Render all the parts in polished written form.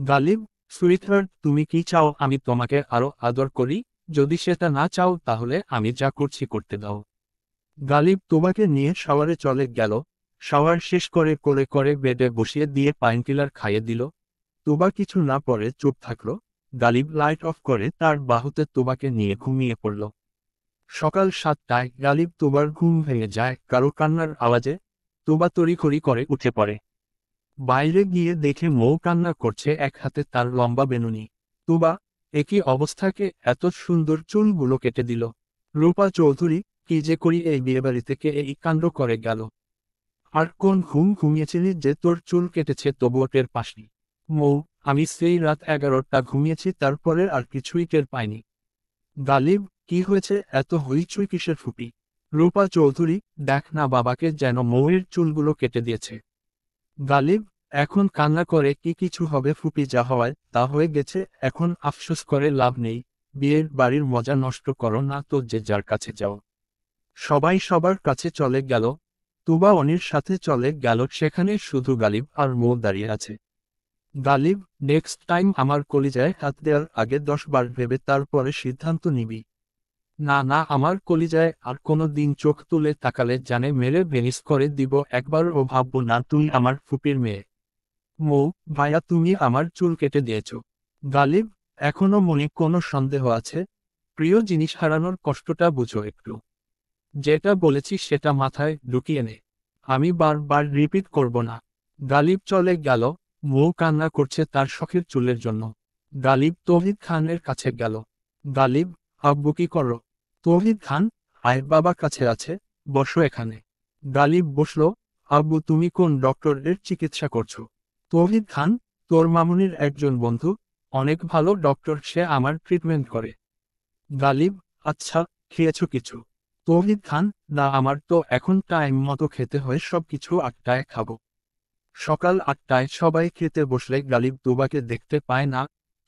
Ghalib, sweetheart, তুমি কি চাও আমি তোমাকে আরো আদর করি? যদি সেটা না চাও তাহলে আমি যা করছি করতে দাও। গালিব তোমাকে নিয়ে শাওয়ারে চলে গেল। শাওয়ার শেষ করে কোলে করে বেডে বসিয়ে দিয়ে পাইনকিলার খাইয়ে দিল। তুবা কিছু না পরে চুপ থাকলো। গালিব লাইট অফ করে তার বাহুতে তুবাকে নিয়ে ঘুমিয়ে পড়ল। সকাল 7টায় গালিব তুবার ঘুম ভেঙে যায় কারো কান্নার আওয়াজে। তুবা তড়িঘড়ি করে উঠে পড়ে। বাইরে গিয়ে দেখে মৌ কান্না করছে, এক হাতে তার লম্বা বেনুনি। তুবা, একই অবস্থাকে এত সুন্দর চুলগুলো কেটে দিল। রূপা চৌধুরী, কি যে করি এই বিয়েবাড়ি থেকে, এই কাণ্ড করে গেল। আর কোন ঘুম ঘুমিয়েছিলি যে তোর চুল কেটেছে তবুও টের পাসনি? মৌ, আমি সেই রাত 11টা ঘুমিয়েছি, তারপরে আর কিছুই টের পাইনি। গালিব, কি হয়েছে এত হইচই কিসের ফুপি? রূপা চৌধুরী, দেখ না বাবাকে যেন মৌয়ের চুলগুলো কেটে দিয়েছে। গালিব, এখন কান্না করে কি কিছু হবে ফুপি, যা হওয়ায় তা হয়ে গেছে, এখন আফসোস করে লাভ নেই। বিয়ের বাড়ির মজা নষ্ট করো না তো, যে যার কাছে যাও। সবাই সবার কাছে চলে গেল। তুবা অনির সাথে চলে গেল, সেখানে শুধু গালিব আর মৌ দাঁড়িয়ে আছে। গালিব, নেক্সট টাইম আমার কলিজায় হাত দেওয়ার আগে 10 বার ভেবে তারপরে সিদ্ধান্ত নিবি। না না, আমার কলিজায় আর কোনো দিন চোখ তুলে তাকালে জানে মেরে ভেনিস করে দিব, একবারও ভাববো না তুই আমার ফুপির মেয়ে। মৌ, ভাইয়া তুমি আমার চুল কেটে দিয়েছ। গালিব, এখনো মনে কোনো সন্দেহ আছে? প্রিয় জিনিস হারানোর কষ্টটা বুঝো একটু। যেটা বলেছি সেটা মাথায় ঢুকিয়ে নে। আমি বারবার রিপিট করব না। গালিব চলে গেল। মৌ কান্না করছে তার শখের চুলের জন্য। গালিব তৌহিদ খানের কাছে গেল। গালিব, আব্বু কি করো? তৌহিদ খান, আয় বাবা কাছে আছে, বসো এখানে। গালিব বসল। আব্বু তুমি কোন ডক্টরের চিকিৎসা করছো? তৌহিদ খান, তোর মামুনির একজন বন্ধু, অনেক ভালো ডক্টর, সে আমার ট্রিটমেন্ট করে। গালিব, আচ্ছা, খেয়েছো কিছু? তৌহিদ খান, না আমার তো এখন টাইম মতো খেতে হয়, সব কিছু 8টায় খাবো। সকাল 8টায় সবাই খেতে বসলে গালিব তুবাকে দেখতে পায় না,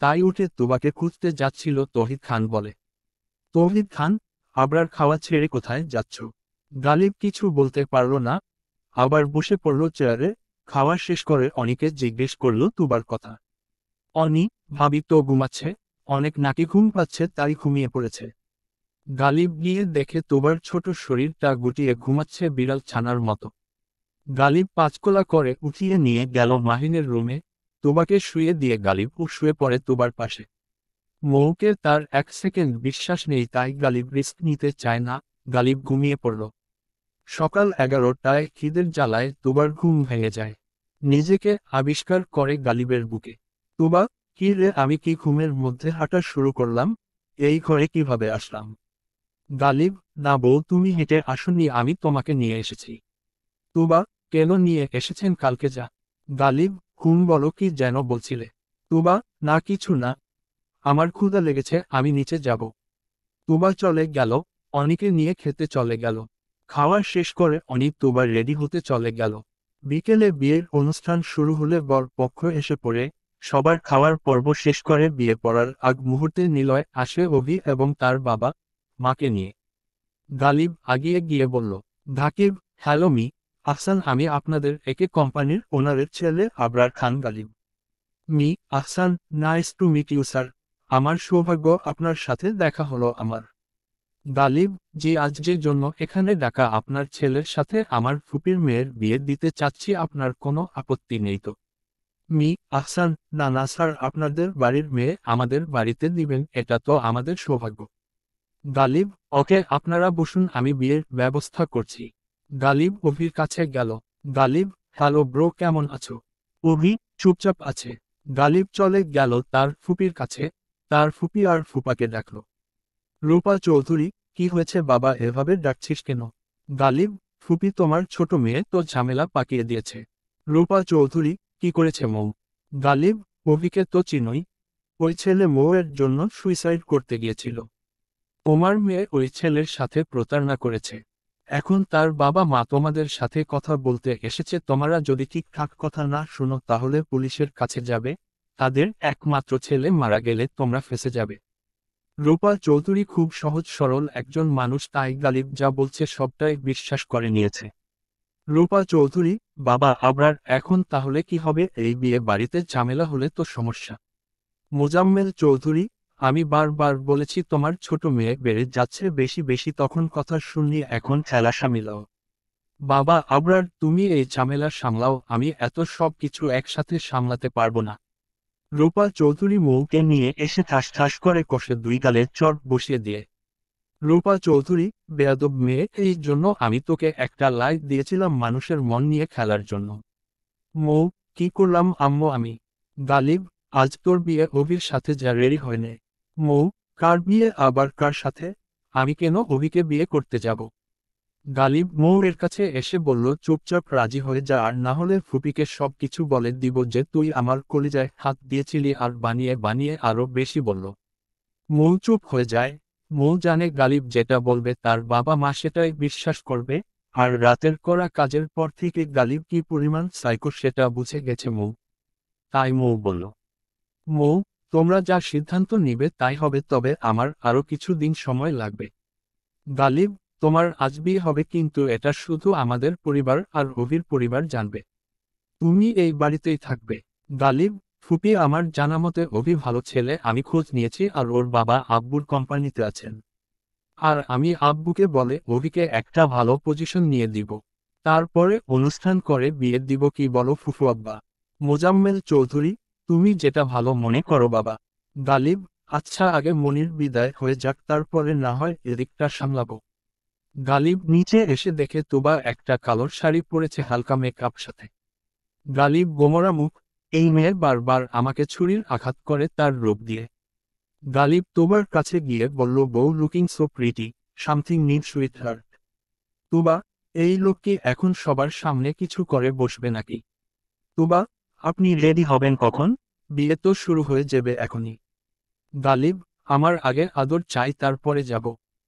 তাই উঠে তুবাকে খুঁজতে যাচ্ছিল। তৌহিদ খান বলে, তৌহিদ খান, আবরার খাওয়া ছেড়ে কোথায় যাচ্ছ? গালিব কিছু বলতে পারল না, আবার বসে পড়ল চেয়ারে। খাওয়া শেষ করে অনিকে জিজ্ঞেস করল তুবার কথা। অনি, ভাবি তো ঘুমাচ্ছে, অনেক নাকি ঘুম পাচ্ছে তাই ঘুমিয়ে পড়েছে। গালিব গিয়ে দেখে তুবার ছোট শরীরটা গুটিয়ে ঘুমাচ্ছে বিড়াল ছানার মতো। গালিব পাঁচকোলা করে উঠিয়ে নিয়ে গেল মাহিনের রুমে। তুবাকে শুয়ে দিয়ে গালিব শুয়ে পড়ে তুবার পাশে। মৌকে তার 1 সেকেন্ড বিশ্বাস নেই, তাই গালিব রিস্ক নিতে চায় না। গালিব ঘুমিয়ে পড়ল। সকাল 11টায় খিদের জ্বালায় তুবার ঘুম ভেঙে যায়। নিজেকে আবিষ্কার করে গালিবের বুকে। তুবা, কি রে, আমি কি ঘুমের মধ্যে হাঁটা শুরু করলাম? এই ঘরে কিভাবে আসলাম? গালিব, না বউ, তুমি হেঁটে আসোনি, আমি তোমাকে নিয়ে এসেছি। তুবা, কেন নিয়ে এসেছেন? কালকে যা। গালিব, ঘুম বলো, কি যেন বলছিলে? তুবা, না কিছু না, আমার ক্ষুধা লেগেছে, আমি নিচে যাব। তুবা চলে গেল। অনিকে নিয়ে খেতে চলে গেল। খাওয়া শেষ করে অনি তুবা রেডি হতে চলে গেল। বিকেলে বিয়ের অনুষ্ঠান শুরু হলে বর পক্ষ এসে পড়ে। সবার খাওয়ার পর্ব শেষ করে বিয়ে পড়ার আগ মুহূর্তে নিলয় আসে অভি এবং তার বাবা মাকে নিয়ে। গালিব আগিয়ে গিয়ে বলল, ধাকিব, হ্যালো মি আহসান, আমি আপনাদের একে কোম্পানির ওনারের ছেলে Abrar Khan Ghalib. Mr Ahsan, nice to meet you sir. আমার সৌভাগ্য আপনার সাথে দেখা হলো আমার। গালিব, জি, আজ যে জন্য এখানে ডাকা, আপনার ছেলের সাথে আমার ফুপির মেয়ের বিয়ে দিতে চাচ্ছি, আপনার কোনো আপত্তি নেই তো? মি আহসান, না না স্যার, আপনাদের বাড়ির মেয়ে আমাদের বাড়িতে দিবেন, এটা তো আমাদের সৌভাগ্য। গালিব, ওকে আপনারা বসুন, আমি বিয়ের ব্যবস্থা করছি। গালিব অভির কাছে গেল। গালিব, হ্যালো ব্রো, কেমন আছো? অভি চুপচাপ আছে। গালিব চলে গেল তার ফুপির কাছে। তার ফুপি আর ফুপাকে ডাকল। রূপা চৌধুরী, কি হয়েছে বাবা, এভাবে ডাকছিস কেন? গালিব, ফুপি তোমার ছোট মেয়ে তো ঝামেলা পাকিয়ে দিয়েছে। রূপা চৌধুরী, কি করেছে মৌ? গালিব, অভিকে তো চিনোই, ওই ছেলে মৌয়ের জন্য সুইসাইড করতে গিয়েছিল। তোমার মেয়ে ওই ছেলের সাথে প্রতারণা করেছে। এখন তার বাবা মা তোমাদের সাথে কথা বলতে এসেছে, তোমরা যদি ঠিকঠাক কথা না শুনো তাহলে পুলিশের কাছে যাবে। তাদের একমাত্র ছেলে মারা গেলে তোমরা ফেঁসে যাবে। রূপা চৌধুরী খুব সহজ সরল একজন মানুষ, তাই গালিব যা বলছে সবটাই বিশ্বাস করে নিয়েছে। রূপা চৌধুরী, বাবা আবরার, এখন তাহলে কি হবে? এই বিয়ে বাড়িতে ঝামেলা হলে তো সমস্যা। মোজাম্মেল চৌধুরী, আমি বারবার বলেছি তোমার ছোট মেয়ে বেড়ে যাচ্ছে বেশি বেশি, তখন কথা শুননি, এখন ঠেলা সামলাও। বাবা আবরার, তুমি এই ঝামেলা সামলাও, আমি এত সব কিছু একসাথে সামলাতে পারবো না। রূপা চৌধুরী মৌকে নিয়ে এসে ঠাস ঠাস করে কষে দুই গালে চড় বসিয়ে দিয়ে। রূপা চৌধুরী, বেয়াদব মেয়ে, এই জন্য আমি তোকে একটা লাইক দিয়েছিলাম মানুষের মন নিয়ে খেলার জন্য। মৌ, কি করলাম আম্মু আমি? গালিব, আজ তোর বিয়ে অভির সাথে যা রেডি হয়নি। মৌ, কার বিয়ে আবার কার সাথে? আমি কেন অভিকে বিয়ে করতে যাব? গালিব মৌয়ের কাছে এসে বলল, চুপচাপ রাজি হয়ে যা, আর না হলে ফুপিকে সব কিছু বলে দিব যে তুই আমার কলিজায় হাত দিয়েছিলি, আর বানিয়ে বানিয়ে আরো বেশি বলল। মৌ চুপ হয়ে যায়। মৌ জানে গালিব যেটা বলবে তার বাবা মা সেটাই বিশ্বাস করবে, আর রাতের করা কাজের পর থেকে গালিব কি পরিমাণ সাইকো সেটা বুঝে গেছে মৌ। তাই মৌ বলল, মৌ, তোমরা যা সিদ্ধান্ত নিবে তাই হবে, তবে আমার আরো কিছু দিন সময় লাগবে। গালিব, তোমার আজ বিয়ে হবে, কিন্তু এটা শুধু আমাদের পরিবার আর অভির পরিবার জানবে। তুমি এই বাড়িতেই থাকবে। গালিব, ফুপি, আমার জানামতে অভি ভালো ছেলে, আমি খোঁজ নিয়েছি, আর ওর বাবা আব্বুর কোম্পানিতে আছেন। আর আমি আব্বুকে বলে অভিকে একটা ভালো পজিশন নিয়ে দিব। তারপরে অনুষ্ঠান করে বিয়ে দিব, কি বলো ফুফু আব্বা? মোজাম্মেল চৌধুরী, তুমি যেটা ভালো মনে করো বাবা। গালিব, আচ্ছা, আগে মনির বিদায় হয়ে যাক, তারপরে না হয় এদিকটা সামলাবো। গালিব নিচে এসে দেখে তুবা একটা কালো শাড়ি পরেছে হালকা মেকআপ সাথে। গালিব গোমরা মুখ, এই মেয়ে বারবার আমাকে ছুরির আঘাত করে তার রূপ দিয়ে। গালিব তুবার কাছে গিয়ে বলল, বউ looking so pretty, something need sweetheart. Tuba, এই লোক কি এখন সবার সামনে কিছু করে বসবে নাকি? তুবা, আপনি রেডি হবেন কখন? বিয়ে তো শুরু হয়ে যাবে এখনই। গালিব, আমার আগে আদর চাই, তারপরে যাব।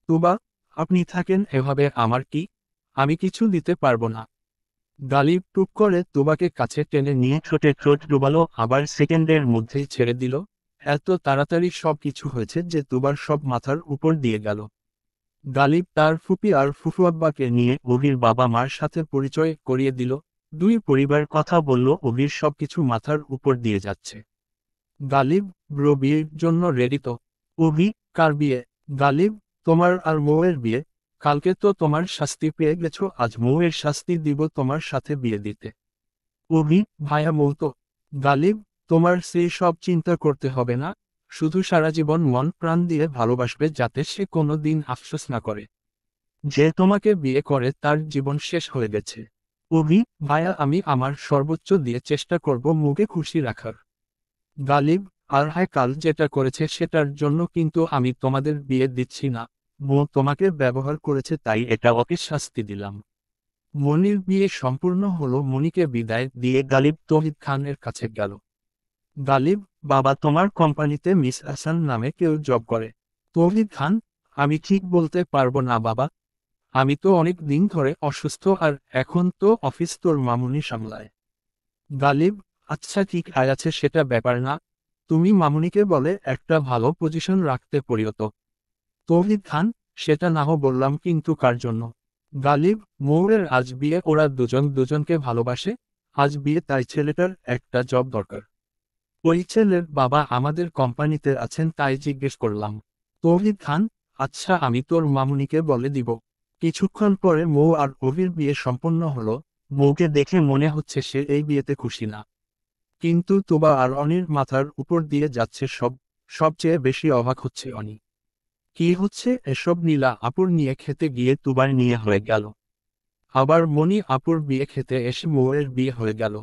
তুবা, আপনি থাকেন এভাবে, আমার কি? আমি কিছু দিতে পারবো না। গালিব টুক করে তুবাকে কাছে টেনে নিয়ে ঠোঁটে ঠোঁট ডুবালো, আবার সেকেন্ডের মধ্যেই ছেড়ে দিল। এত তাড়াতাড়ি সব কিছু হয়েছে যে তুবার সব মাথার উপর দিয়ে গেল। গালিব তার ফুপি আর ফুফু আব্বাকে নিয়ে অভির বাবা মার সাথে পরিচয় করিয়ে দিল। দুই পরিবার কথা বলল, অভির সবকিছু মাথার উপর দিয়ে যাচ্ছে। গালিব, ব্রো, বিয়ের জন্য রেডি তো? অভি, কার বিয়ে? গালিব, তোমার আর মৌয়ের বিয়ে। কালকে তো তোমার শাস্তি পেয়ে গেছো, আজ মৌয়ের শাস্তি দিব তোমার সাথে বিয়ে দিতে। অভি, ভায়া মৌ তো? গালিব, তোমার সেই সব চিন্তা করতে হবে না, শুধু সারা জীবন মন প্রাণ দিয়ে ভালোবাসবে, যাতে সে কোনো দিন আফসোস না করে যে তোমাকে বিয়ে করে তার জীবন শেষ হয়ে গেছে। অভি, ভায়া, আমি আমার সর্বোচ্চ দিয়ে চেষ্টা করব মুকে খুশি রাখার। গালিব, আর হ্যাঁ, কাল যেটা করেছে সেটার জন্য কিন্তু আমি তোমাদের বিয়ে দিচ্ছি না। মৌ তোমাকে ব্যবহার করেছে, তাই এটা ওকে শাস্তি দিলাম। মনির বিয়ে সম্পূর্ণ হলো। মনিকে বিদায় দিয়ে গালিব তৌহিদ খানের কাছে গেল। গালিব, বাবা, তোমার কোম্পানিতে মিস হাসান নামে কেউ জব করে? তৌহিদ খান, আমি ঠিক বলতে পারবো না বাবা, আমি তো অনেক দিন ধরে অসুস্থ, আর এখন তো অফিস তোর মামুনি সামলায়। গালিব, আচ্ছা ঠিক আছে, সেটা ব্যাপার না, তুমি মামুনিকে বলে একটা ভালো পজিশন রাখতে পরিয়ত। তৌহিদ খান, সেটা না হো বললাম, কিন্তু কার জন্য? গালিব, মৌরের আজ বিয়ে, ওরা দুজন দুজনকে ভালোবাসে, আজ বিয়ে, তাই ছেলেটার একটা জব দরকার। ওই ছেলের বাবা আমাদের কোম্পানিতে আছেন, তাই জিজ্ঞেস করলাম। তৌহিদ খান, আচ্ছা, আমি তোর মামুনিকে বলে দিব। কিছুক্ষণ পরে মৌ আর অভির বিয়ে সম্পন্ন হলো। মৌকে দেখে মনে হচ্ছে সে এই বিয়েতে খুশি না, কিন্তু তুবা আর অনির মাথার উপর দিয়ে যাচ্ছে সব। সবচেয়ে বেশি অবাক হচ্ছে অনি। কি হচ্ছে এসব? নীলা আপুর নিয়ে খেতে গিয়ে তুবার নিয়ে হয়ে গেল, আবার মনি আপুর বিয়ে খেতে এসে মৌয়ের বিয়ে হয়ে গেল।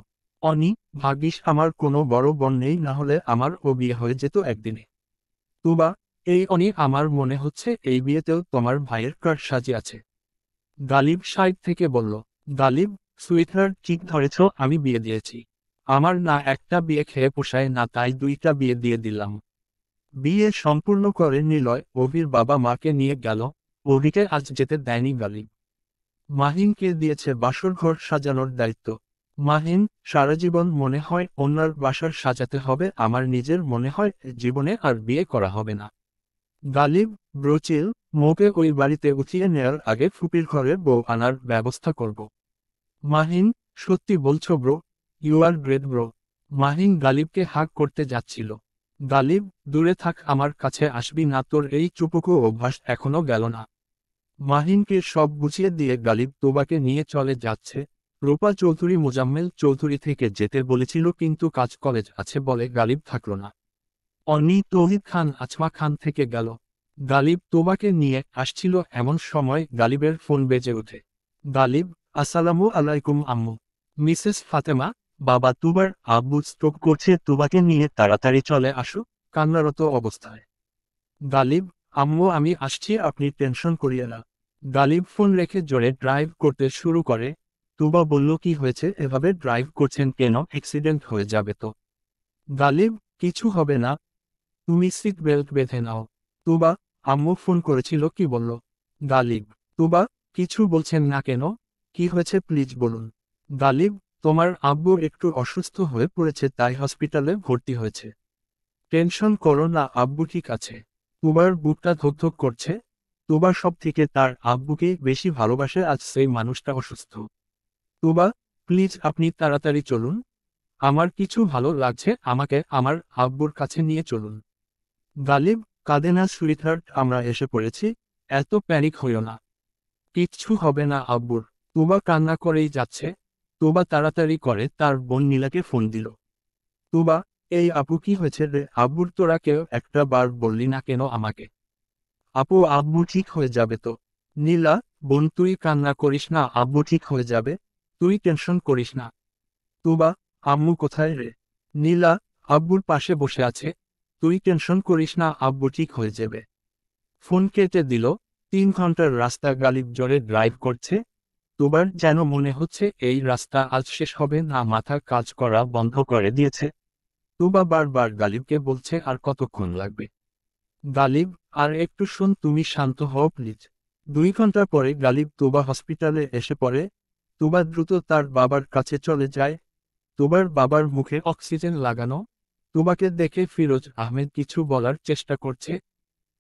অনি, ভাগ্যিস আমার কোনো বড় বোন নেই, না হলে আমার ও বিয়ে হয়ে যেত একদিনে। তুবা, এই অনি, আমার মনে হচ্ছে এই বিয়েতেও তোমার ভাইয়ের কার্ড সাজি আছে। গালিব সাইড থেকে বলল। গালিব, সুইটহার্ট, ঠিক ধরেছ, আমি বিয়ে দিয়েছি। আমার না একটা বিয়ে খেয়ে পোষায় না, তাই দুইটা বিয়ে দিয়ে দিলাম। বিয়ে সম্পূর্ণ করে নিলয় অভির বাবা মাকে নিয়ে গেল। অভিকে আজ যেতে দেয়নি গালিব। মাহিনকে দিয়েছে বাসর ঘর সাজানোর দায়িত্ব। মাহিন, সারা জীবন মনে হয় অন্যের বাসার সাজাতে হবে, আমার নিজের মনে হয় জীবনে আর বিয়ে করা হবে না। গালিব, ব্রোচিল, মোকে ওই বাড়িতে উঠিয়ে নেয়ার আগে ফুপির ঘরে বউ আনার ব্যবস্থা করব। মাহিন, সত্যি বলছো bro? You are great bro. Mahin গালিবকে হাগ করতে যাচ্ছিল। গালিব, দূরে থাক, আমার কাছে আসবি না, তোর এই চুপুকু অভ্যাস এখনো গেল না। মাহিনকে সব বুঝিয়ে দিয়ে গালিব তোবাকে নিয়ে চলে যাচ্ছে। রূপা চৌধুরী মোজাম্মেল চৌধুরী থেকে যেতে বলেছিল কিন্তু কাজ কলেজ আছে বলে গালিব থাকলো না। অনি তৌহিদ খান আজমা খান থেকে গেল। গালিব তোবাকে নিয়ে আসছিল এমন সময় গালিবের ফোন বেজে ওঠে। গালিব, আসসালামু আলাইকুম আম্মু। মিসেস ফাতেমা, বাবা তুবার আব্বু স্ট্রোক করছে, তোবাকে নিয়ে তাড়াতাড়ি চলে আসো, কান্নারত অবস্থায়। গালিব, আম্মু আমি আসছি, আপনি টেনশন করিয়ে না। গালিব ফোন রেখে জোরে ড্রাইভ করতে শুরু করে। তুবা বলল, কি হয়েছে, এভাবে ড্রাইভ করছেন কেন, অ্যাক্সিডেন্ট হয়ে যাবে তো। গালিব, কিছু হবে না, তুমি সিট বেল্ট বেঁধে নাও। তুবা, আম্মু ফোন করেছিল, কি বলল? গালিব, তুবা, কিছু বলছেন না কেন, কি হয়েছে প্লিজ বলুন। গালিব, তোমার আব্বু একটু অসুস্থ হয়ে পড়েছে, তাই হসপিটালে ভর্তি হয়েছে। টেনশন করো না, আব্বু ঠিক আছে। তুবার বুকটা ধকধক করছে। তুবা সব থেকে তার আব্বুকে বেশি ভালোবাসে, আজ সেই মানুষটা অসুস্থ। তুবা, প্লিজ আপনি তাড়াতাড়ি চলুন, আমার কিছু ভালো লাগছে, আমাকে আমার আব্বুর কাছে নিয়ে চলুন। গালিব, কাঁদে না সুইটহার্ট, আমরা এসে পড়েছি, এত প্যানিক হইও না। কিচ্ছু হবে না আব্বুর। তুবা কান্না করেই যাচ্ছে। তুবা তাড়াতাড়ি করে তার বোন নীলাকে ফোন দিল। তুবা, এই আপু কি হয়েছে রে, আব্বুর তোরা কেউ একটা বার বললি না কেন আমাকে? আপু, আব্বু ঠিক হয়ে যাবে তো। নীলা, বোন তুই কান্না করিস না, আব্বু ঠিক হয়ে যাবে, তুই টেনশন করিস না। তুবা, আম্মু কোথায় রে? নীলা, আব্বুর পাশে বসে আছে, তুই টেনশন করিস না, আব্বু ঠিক হয়ে যাবে। ফোন কেটে দিল। 3 ঘন্টার রাস্তা গালিব জোরে ড্রাইভ করছে। তোবার যেন মনে হচ্ছে এই রাস্তা আজ শেষ হবে না, মাথা কাজ করা বন্ধ করে দিয়েছে। তুবা বারবার গালিবকে বলছে, আর কতক্ষণ লাগবে? গালিব, আর একটু শোন, তুমি শান্ত হও প্লিজ। 2 ঘন্টা পরে গালিব তুবা হসপিটালে এসে পড়ে। তুবা দ্রুত তার বাবার কাছে চলে যায়। তুবার বাবার মুখে অক্সিজেন লাগানো। তুবাকে দেখে ফিরোজ আহমেদ কিছু বলার চেষ্টা করছে।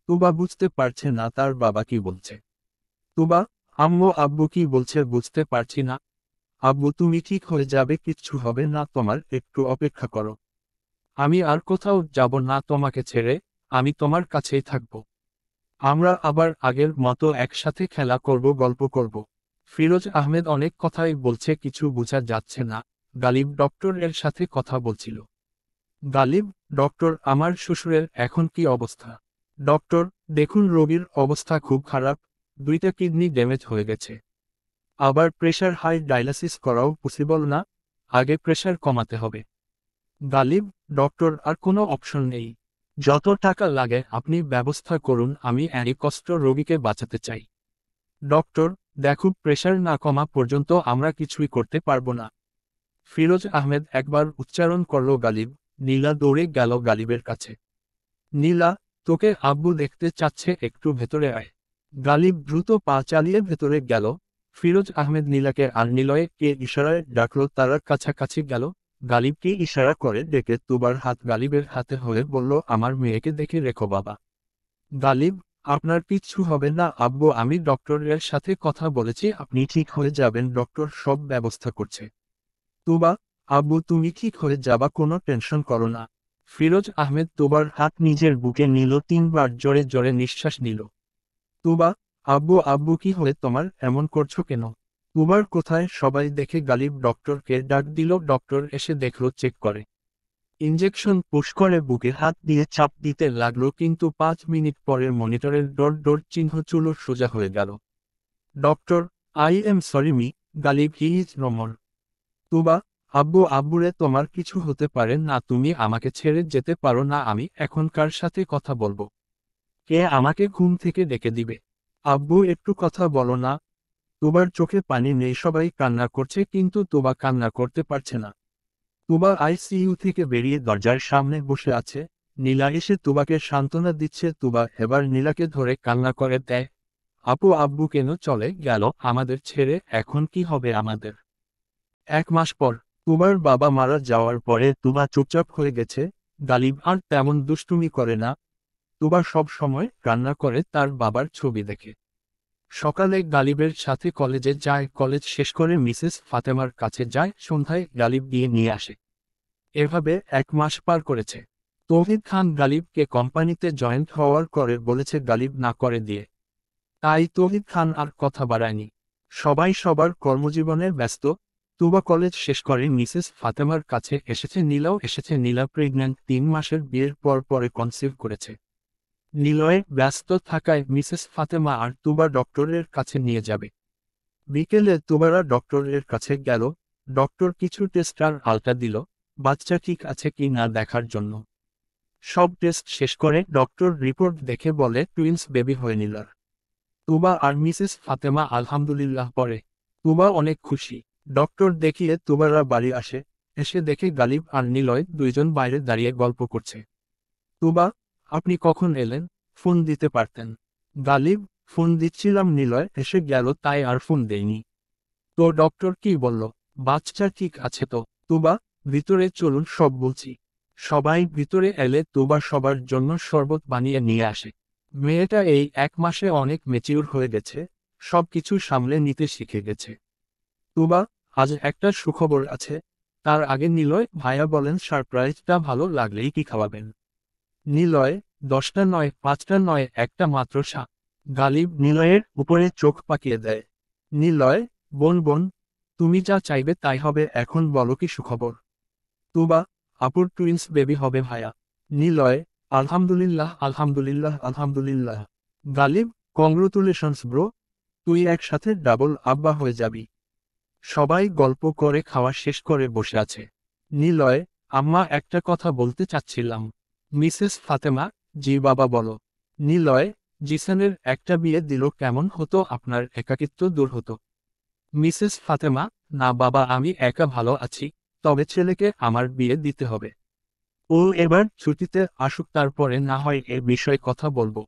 তুবা বুঝতে পারছে না তার বাবা কি বলছে। তুবা, আম্মু আব্বু কি বলছে বুঝতে পারছি না। আব্বু তুমি ঠিক হয়ে যাবে, কিচ্ছু হবে না তোমার, একটু অপেক্ষা করো। আমি আর কোথাও যাব না তোমাকে ছেড়ে, আমি তোমার কাছেই থাকব। আমরা আবার আগের মতো একসাথে খেলা করব, গল্প করব। ফিরোজ আহমেদ অনেক কথাই বলছে, কিছু বোঝা যাচ্ছে না। গালিব ডক্টর এর সাথে কথা বলছিল। গালিব, ডক্টর আমার শ্বশুরের এখন কি অবস্থা? ডক্টর, দেখুন রোগীর অবস্থা খুব খারাপ, 2টা কিডনি ড্যামেজ হয়ে গেছে। আবার প্রেশার হাই, ডায়ালিসিস করাও পসিবল না, আগে প্রেশার কমাতে হবে। গালিব, ডক্টর আর কোনো অপশন নেই, যত টাকা লাগে আপনি ব্যবস্থা করুন, আমি এই কষ্ট রোগীকে বাঁচাতে চাই। ডক্টর, দেখো প্রেশার না কমা পর্যন্ত আমরা কিছুই করতে পারবো না। ফিরোজ আহমেদ একবার উচ্চারণ করল গালিব। নীলা দৌড়ে গেল গালিবের কাছে। নীলা, তোকে আব্বু দেখতে চাচ্ছে, একটু ভেতরে আয়। গালিব দ্রুত পা চালিয়ে ভেতরে গেল। ফিরোজ আহমেদ নীলাকে আর নিলয়ে কে ইশারায় ডাকল, তারা কাছাকাছি গেল। গালিবকে ইশারা করে ডেকে তুবার হাত গালিবের হাতে হয়ে বলল, আমার মেয়েকে দেখে রেখো বাবা। গালিব, আপনার কিচ্ছু হবে না আব্বু, আমি ডক্টরের সাথে কথা বলেছি, আপনি ঠিক হয়ে যাবেন, ডক্টর সব ব্যবস্থা করছে। তুবা, আব্বু তুমি ঠিক হয়ে যাবা, কোনো টেনশন করো না। ফিরোজ আহমেদ তুবার হাত নিজের বুকে নিল, 3বার জোরে জোরে নিঃশ্বাস নিল। তুবা, আব্বু আব্বু কি হয়ে তোমার, এমন করছো কেন? তুবার কোথায়, সবাই দেখে গালিব ডক্টরকে ডাক দিল। ডক্টর এসে দেখল, চেক করে, ইঞ্জেকশন পুশ করে বুকে হাত দিয়ে চাপ দিতে লাগলো, কিন্তু 5 মিনিট পরে মনিটরের ডট ডট চিহ্ন চুলো সোজা হয়ে গেল। Doctor, I am sorry Mr, Ghalib he is নমর। তুবা, আব্বু আব্বুরে তোমার কিছু হতে পারে না, তুমি আমাকে ছেড়ে যেতে পারো না, আমি এখন কার সাথে কথা বলবো? কে আমাকে ঘুম থেকে ডেকে দিবে? আব্বু একটু কথা বলো না। তুবার চোখে পানি নেই, সবাই কান্না করছে কিন্তু তুবা কান্না করতে পারছে না। তুবা আইসিইউ থেকে বেরিয়ে দরজার সামনে বসে আছে। নীলা এসে তুবাকে সান্ত্বনা দিচ্ছে। তুবা এবার নীলাকে ধরে কান্না করে দেয়। আপু আব্বু কেন চলে গেল আমাদের ছেড়ে, এখন কি হবে আমাদের? 1 মাস পর, তুবার বাবা মারা যাওয়ার পরে তুবা চুপচাপ হয়ে গেছে। গালিব আর তেমন দুষ্টুমি করে না। তুবা সব সময় কান্না করে তার বাবার ছবি দেখে। সকালে গালিবের সাথে কলেজে যায়, কলেজ শেষ করে মিসেস ফাতেমার কাছে যায়, সন্ধ্যায় গালিব গিয়ে নিয়ে আসে। এভাবে 1 মাস পার করেছে। তৌহিদ খান গালিবকে কোম্পানিতে জয়েন্ট হওয়ার করে বলেছে, গালিব না করে দিয়ে। তাই তৌহিদ খান আর কথা বাড়ায়নি। সবাই সবার কর্মজীবনে ব্যস্ত। তুবা কলেজ শেষ করে মিসেস ফাতেমার কাছে এসেছে, নীলাও এসেছে। নীলা প্রেগন্যান্ট, 3 মাসের বিয়ের পর পরে কনসিভ করেছে। নিলয়ে ব্যস্ত থাকায় মিসেস ফাতেমা আর তুবা ডক্টরের কাছে নিয়ে যাবে। বিকেলে তুবারা ডক্টরের কাছে গেল। ডক্টর কিছু টেস্ট আর আলট্রা দিল, বাচ্চা ঠিক আছে কি না দেখার জন্য। সব টেস্ট শেষ করে ডক্টর রিপোর্ট দেখে বলে টুইন্স বেবি হয়ে নীলার। তুবা আর মিসেস ফাতেমা আলহামদুলিল্লাহ পরে। তুবা অনেক খুশি। ডক্টর দেখিয়ে তুবারা বাড়ি আসে। এসে দেখে গালিব আর নিলয় দুইজন বাইরে দাঁড়িয়ে গল্প করছে। তুবা, আপনি কখন এলেন? ফোন দিতে পারতেন। গালিব, ফোন দিচ্ছিলাম, নিলয় এসে গেল তাই আর ফোন দেইনি। তো ডক্টর কি বলল? বাচ্চা ঠিক আছে তো? তুবা, ভিতরে চলুন, সব বলছি। সবাই ভিতরে এলে তুবা সবার জন্য শরবত বানিয়ে নিয়ে আসে। মেয়েটা এই 1 মাসে অনেক ম্যাচিউর হয়ে গেছে, সব কিছু সামলে নিতে শিখে গেছে। তুবা, আজ একটা সুখবর আছে। তার আগে নিলয় ভাইয়া বলেন সারপ্রাইজটা ভালো লাগলেই কি খাওয়াবেন? নিলয়, 10টা নয়, 5টা নয়, একটা মাত্র শা। গালিব নিলয়ের উপরে চোখ পাকিয়ে দেয়। নিলয়, বোন বোন, তুমি যা চাইবে তাই হবে, এখন বলো কি সুখবর? তুবা, আপুর টুইন্স বেবি হবে ভাইয়া। নিলয়, আলহামদুলিল্লাহ আলহামদুলিল্লাহ আলহামদুলিল্লাহ। গালিব, কংগ্রাচুলেশনস ব্রো, তুই একসাথে ডাবল আব্বা হয়ে যাবি। সবাই গল্প করে খাওয়া শেষ করে বসে আছে। নিলয়, আম্মা একটা কথা বলতে চাচ্ছিলাম। মিসেস ফাতেমা, জি বাবা বলো। নিলয়, জিসানের একটা বিয়ে দিল কেমন হতো, আপনার একাকিত্ব দূর হতো। মিসেস ফাতেমা, না বাবা, আমি একা ভালো আছি, তবে ছেলেকে আমার বিয়ে দিতে হবে। ও এবার ছুটিতে আসুক, তারপরে না হয় এ বিষয়ে কথা বলবো।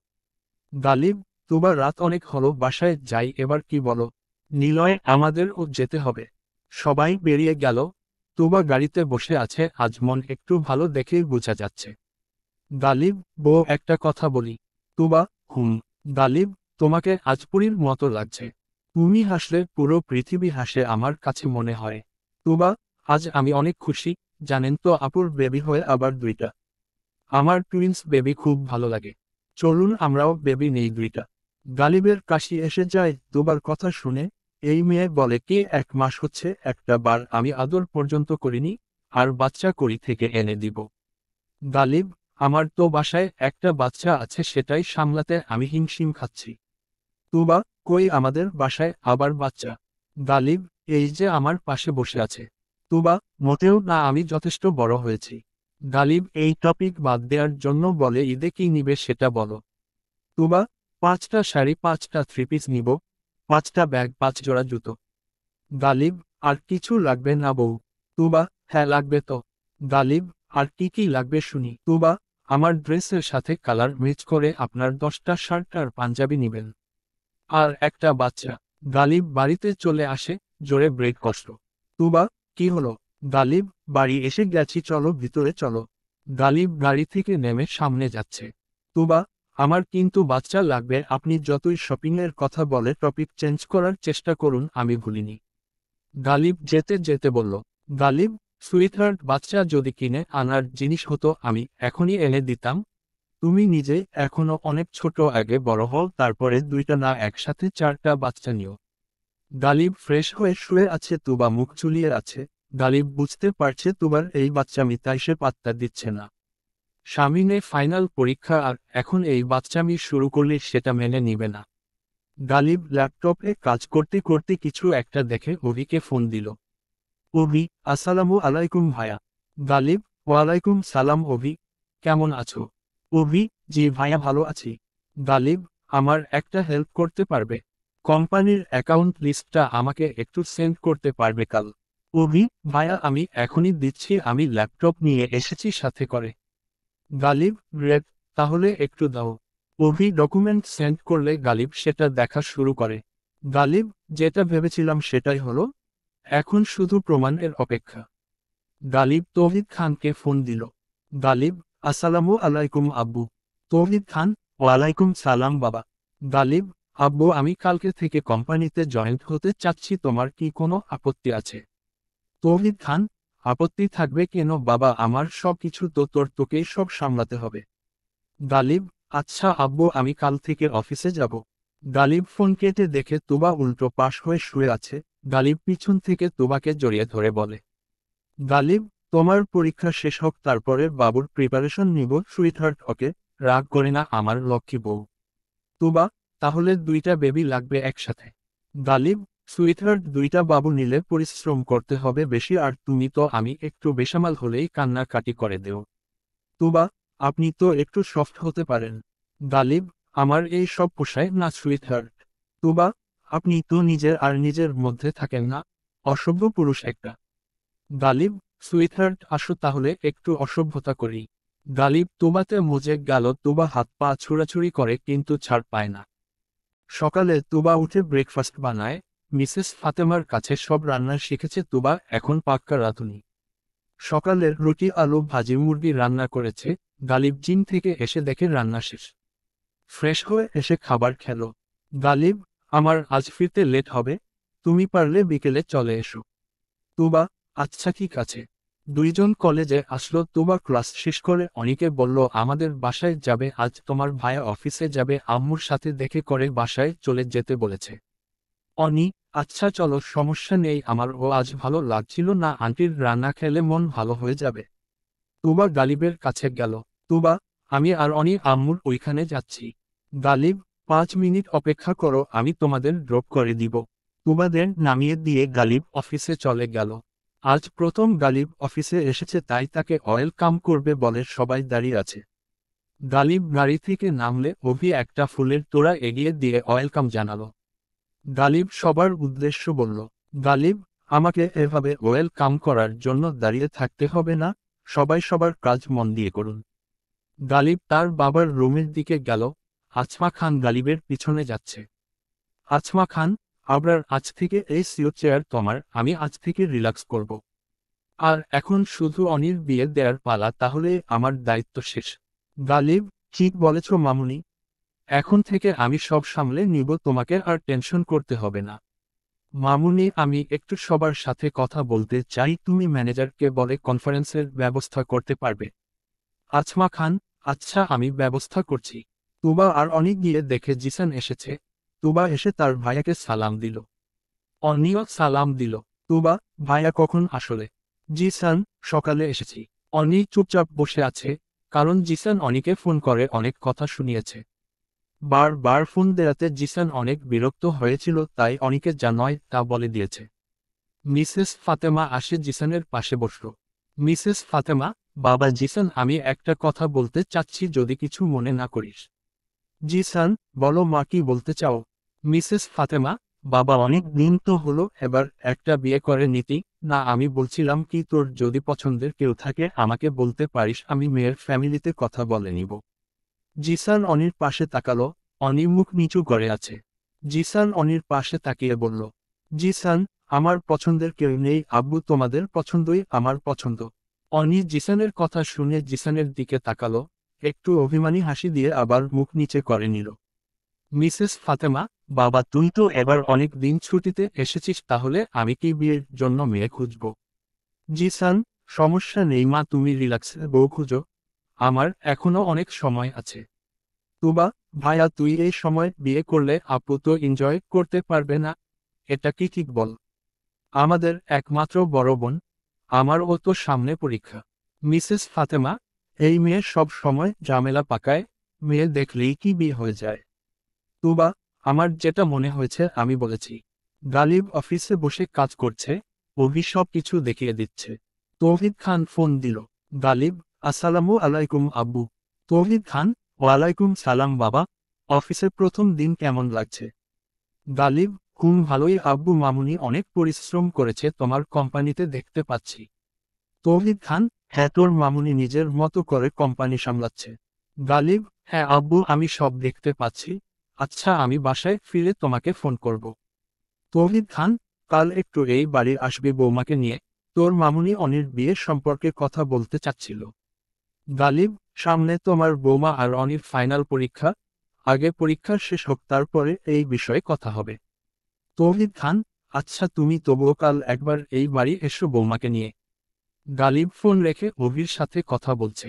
গালিব, তোমার রাত অনেক হলো, বাসায় যাই এবার, কি বলো? নিলয়, আমাদেরও যেতে হবে। সবাই বেরিয়ে গেল। তুবা গাড়িতে বসে আছে, আজ মন একটু ভালো দেখেই বোঝা যাচ্ছে। গালিব, বউ একটা কথা বলি। তুবা, হুম। গালিব, তোমাকে আজ পরীর মতো লাগছে। তুমি হাসলে পুরো পৃথিবী হাসে আমার কাছে মনে হয়। তুবা, আজ আমি অনেক খুশি, জানেন তো আপুর বেবি হয়ে আবার 2টা। আমার টুইন্স বেবি খুব ভালো লাগে। চলুন আমরাও বেবি নেই 2টা। গালিবের কাশি এসে যায় তুবার কথা শুনে। এই মেয়ে বলে কি 1 মাস হচ্ছে একটা বার আমি আদর পর্যন্ত করিনি, আর বাচ্চা করি থেকে এনে দিব। গালিব, আমার তো বাসায় একটা বাচ্চা আছে, সেটাই সামলাতে আমি হিমশিম খাচ্ছি। তুবা, কই আমাদের বাসায় আবার বাচ্চা? গালিব, এই যে আমার পাশে বসে আছে। তুবা, মোটেও না, আমি যথেষ্ট বড় হয়েছি। গালিব এই টপিক বাদ দেওয়ার জন্য বলে, ঈদে কি নিবে সেটা বলো। তুবা, 5টা শাড়ি, 5টা থ্রি-পিস নিব, 5টা ব্যাগ, 5 জোড়া জুতো। গালিব, আর কিছু লাগবে না বউ? তুবা, হ্যাঁ লাগবে তো। গালিব, আর কি কি লাগবে শুনি। তুবা, আমার ড্রেসের সাথে কালার ম্যাচ করে আপনার 10টা শার্ট আর পাঞ্জাবি নিবেন। আর একটা বাচ্চা। গালিব বাড়িতে চলে আসে, জোরে ব্রেক কষ্ট। তুবা, কি হলো? গালিব, বাড়ি এসে গেছি, চলো ভিতরে চলো। গালিব গাড়ি থেকে নেমে সামনে যাচ্ছে। তুবা, আমার কিন্তু বাচ্চা লাগবে, আপনি যতই শপিংয়ের কথা বলে টপিক চেঞ্জ করার চেষ্টা করুন, আমি ভুলিনি। গালিব যেতে যেতে বলল। গালিব, সুইটহার্ট, বাচ্চা যদি কিনে আনার জিনিস হতো আমি এখনই এনে দিতাম। তুমি নিজে এখনো অনেক ছোট, আগে বড় হও, তারপরে 2টা না একসাথে 4টা বাচ্চা নিও। গালিব ফ্রেশ হয়ে শুয়ে আছে, তুবা মুখ চুলিয়ে আছে। গালিব বুঝতে পারছে তুবার এই বাচ্চামি, তাই সে পাত্তা দিচ্ছে না। সামনে ফাইনাল পরীক্ষা, আর এখন এই বাচ্চামি শুরু করলে সেটা মেনে নিবে না। গালিব ল্যাপটপে কাজ করতে করতে কিছু একটা দেখে অভিকে ফোন দিল। অভি, আসসালামু আলাইকুম ভাইয়া। গালিব, ওয়ালাইকুম সালাম অভি, কেমন আছো? অভি, জি ভাইয়া ভালো আছি। গালিব, আমার একটা হেল্প করতে পারবে? কোম্পানির অ্যাকাউন্ট লিস্টটা আমাকে একটু সেন্ড করতে পারবে কাল? অভি, ভাইয়া আমি এখনই দিচ্ছি, আমি ল্যাপটপ নিয়ে এসেছি সাথে করে। গালিব, গ্রেট, তাহলে একটু দাও। অভি ডকুমেন্ট সেন্ড করলে গালিব সেটা দেখা শুরু করে। গালিব, যেটা ভেবেছিলাম সেটাই হলো, এখন শুধু প্রমাণের অপেক্ষা। গালিব তৌহিদ খানকে ফোন দিল। গালিব, আসসালামু আলাইকুম আব্বু। তৌহিদ খান, ওয়ালাইকুম সালাম বাবা। গালিব, আব্বু আমি কালকে থেকে কোম্পানিতে জয়েন্ট হতে চাচ্ছি, তোমার কি কোনো আপত্তি আছে? তৌহিদ খান, আপত্তি থাকবে কেন বাবা, আমার সব কিছু তো তোকেই সব সামলাতে হবে। গালিব, আচ্ছা আব্বু আমি কাল থেকে অফিসে যাব। গালিব ফোন কেটে দেখে তুবা উল্টো পাশ হয়ে শুয়ে আছে। গালিব পিছন থেকে তুবাকে জড়িয়ে ধরে বলে, গালিব, তোমার পরীক্ষা শেষ হোক তারপরে বাবুর প্রিপারেশন নিব সুইটহার্ট। ওকে, রাগ করে না আমার লক্ষ্মী বউ। তুবা, তাহলে দুইটা বেবি লাগবে একসাথে। গালিব, সুইটহার্ট দুইটা বাবু নিলে পরিশ্রম করতে হবে বেশি, আর তুমি তো আমি একটু বেসামাল হলেই কান্নাকাটি করে দেও। তুবা, আপনি তো একটু সফট হতে পারেন। গালিব, আমার এই সব পোষায় না সুইটহার্ট। তুবা, আপনি তো নিজের আর নিজের মধ্যে থাকেন না, অসভ্য পুরুষ একটা। গালিব, সুইটহার্ট আসো তাহলে একটু অসভ্যতা করি। গালিব তুবাতে মজে গেল। তুবা হাত পা ছুড়াছুড়ি করে কিন্তু ছাড় পায় না। সকালে তুবা উঠে ব্রেকফাস্ট বানায়। মিসেস ফাতেমার কাছে সব রান্না শিখেছে তুবা, এখন পাক্কা রাঁধুনি। সকালের রুটি আলু ভাজি মুরগি রান্না করেছে। গালিব জিম থেকে এসে দেখে রান্না শেষ। ফ্রেশ হয়ে এসে খাবার খেলো। গালিব, আমার আজ ফিরতে লেট হবে, তুমি পারলে বিকেলে চলে এসো। তুবা, আচ্ছা ঠিক আছে। দুইজন কলেজে আসলো। তুবা ক্লাস শেষ করে অনিকে বলল আমাদের বাসায় যাবে আজ, তোমার ভাইয়া অফিসে যাবে, আম্মুর সাথে দেখে করে বাসায় চলে যেতে বলেছে। অনি, আচ্ছা চলো সমস্যা নেই, আমার ও আজ ভালো লাগছিল না, আন্টির রান্না খেলে মন ভালো হয়ে যাবে। তুবা গালিবের কাছে গেল। তুবা, আমি আর অনি আম্মুর ওইখানে যাচ্ছি। গালিব, 5 মিনিট অপেক্ষা করো, আমি তোমাদের ড্রপ করে দিব। তুবাদের নামিয়ে দিয়ে গালিব অফিসে চলে গেল। আজ প্রথম গালিব অফিসে এসেছে, তাই তাকে ওয়েলকাম করবে বলে সবাই দাঁড়িয়ে আছে। গালিব গাড়ি থেকে নামলে অভি একটা ফুলের তোড়া এগিয়ে দিয়ে ওয়েলকাম জানালো। গালিব সবার উদ্দেশ্য বলল, গালিব, আমাকে এভাবে ওয়েলকাম করার জন্য দাঁড়িয়ে থাকতে হবে না, সবাই সবার কাজ মন দিয়ে করুন। গালিব তার বাবার রুমের দিকে গেল। আছমা খান গালিবের পিছনে যাচ্ছে। আছমা খান, আবরার আজ থেকে এই সিও চেয়ার তোমার, আমি আজ থেকে রিল্যাক্স করব। আর এখন শুধু অনির বিয়ে দেয়ার পালা, তাহলে আমার দায়িত্ব শেষ। গালিব, ঠিক বলেছ মামুনি, এখন থেকে আমি সব সামলে নিব, তোমাকে আর টেনশন করতে হবে না। মামুনি আমি একটু সবার সাথে কথা বলতে চাই, তুমি ম্যানেজারকে বলে কনফারেন্সের ব্যবস্থা করতে পারবে। আছমা খান, আচ্ছা আমি ব্যবস্থা করছি। তুবা আর অনি গিয়ে দেখে জিসান এসেছে। তুবা এসে তার ভাইয়াকে সালাম দিল। অনিও সালাম দিল। তুবা, ভাইয়া কখন আসলে? জিসান, সকালে এসেছি। অনি চুপচাপ বসে আছে, কারণ জিসান অনিকে ফোন করে অনেক কথা শুনিয়েছে। বারবার ফোন দেওয়াতে জিসান অনেক বিরক্ত হয়েছিল, তাই অনিকে যা নয় তা বলে দিয়েছে। মিসেস ফাতেমা আসে জিসানের পাশে বসল। মিসেস ফাতেমা, বাবা জিসান আমি একটা কথা বলতে চাচ্ছি, যদি কিছু মনে না করিস। জিসান, বলো মা কি বলতে চাও? মিসেস ফাতেমা, বাবা অনেক দিন তো হলো এবার একটা বিয়ে করে নীতি না, আমি বলছিলাম কি তোর যদি পছন্দের কেউ থাকে আমাকে বলতে পারিস, আমি মেয়ের ফ্যামিলিতে কথা বলে নিব। জিসান অনির পাশে তাকালো। অনি মুখ নিচু করে আছে। জিসান অনির পাশে তাকিয়ে বলল, জিসান, আমার পছন্দের কেউ নেই আব্বু, তোমাদের পছন্দই আমার পছন্দ। অনি জিসানের কথা শুনে জিসানের দিকে তাকালো, একটু অভিমানী হাসি দিয়ে আবার মুখ নিচে করে নিল। মিসেস ফাতেমা, বাবা তুই তো এবার অনেক দিন ছুটিতে এসেছিস, তাহলে আমি কি বিয়ের জন্য মেয়ে খুঁজব? জিসান, সমস্যা নেই মা, তুমি রিল্যাক্সে বউ খুঁজো, আমার এখনো অনেক সময় আছে। তুবা, ভাইয়া তুই এই সময় বিয়ে করলে আপু তো এনজয় করতে পারবে না, এটা কি ঠিক বল? আমাদের একমাত্র বড় বোন, আমারও তো সামনে পরীক্ষা। মিসেস ফাতেমা, এই মেয়ে সব সময় ঝামেলা পাকায়, মেয়ে দেখলেই কি বিয়ে হয়ে যায়। তুবা, আমার যেটা মনে হয়েছে আমি বলেছি। গালিব অফিসে বসে কাজ করছে, অভি সব কিছু দেখিয়ে দিচ্ছে। তৌহিদ খান ফোন দিল। গালিব, আসসালামু আলাইকুম আব্বু। তৌহিদ খান, ওয়ালাইকুম সালাম বাবা, অফিসের প্রথম দিন কেমন লাগছে? গালিব, ভালোই আব্বু, মামুনি অনেক পরিশ্রম করেছে তোমার কোম্পানিতে দেখতে পাচ্ছি। তৌহিদ খান, হ্যাঁ তোর মামুনি নিজের মতো করে কোম্পানি সামলাচ্ছে। গালিব, হ্যাঁ আব্বু আমি সব দেখতে পাচ্ছি, আচ্ছা আমি বাসায় ফিরে তোমাকে ফোন করব। তৌহিদ খান, কাল একটু এই বাড়ি আসবে বৌমাকে নিয়ে, তোর মামুনি অনির বিয়ের সম্পর্কে কথা বলতে চাচ্ছিল। গালিব, সামনে তোমার বৌমা আর অনির ফাইনাল পরীক্ষা, আগে পরীক্ষা শেষ হোক, তারপরে এই বিষয়ে কথা হবে। তৌহিদ খান, আচ্ছা তুমি তবুও কাল একবার এই বাড়ি এসো বৌমাকে নিয়ে। গালিব ফোন রেখে অভির সাথে কথা বলছে।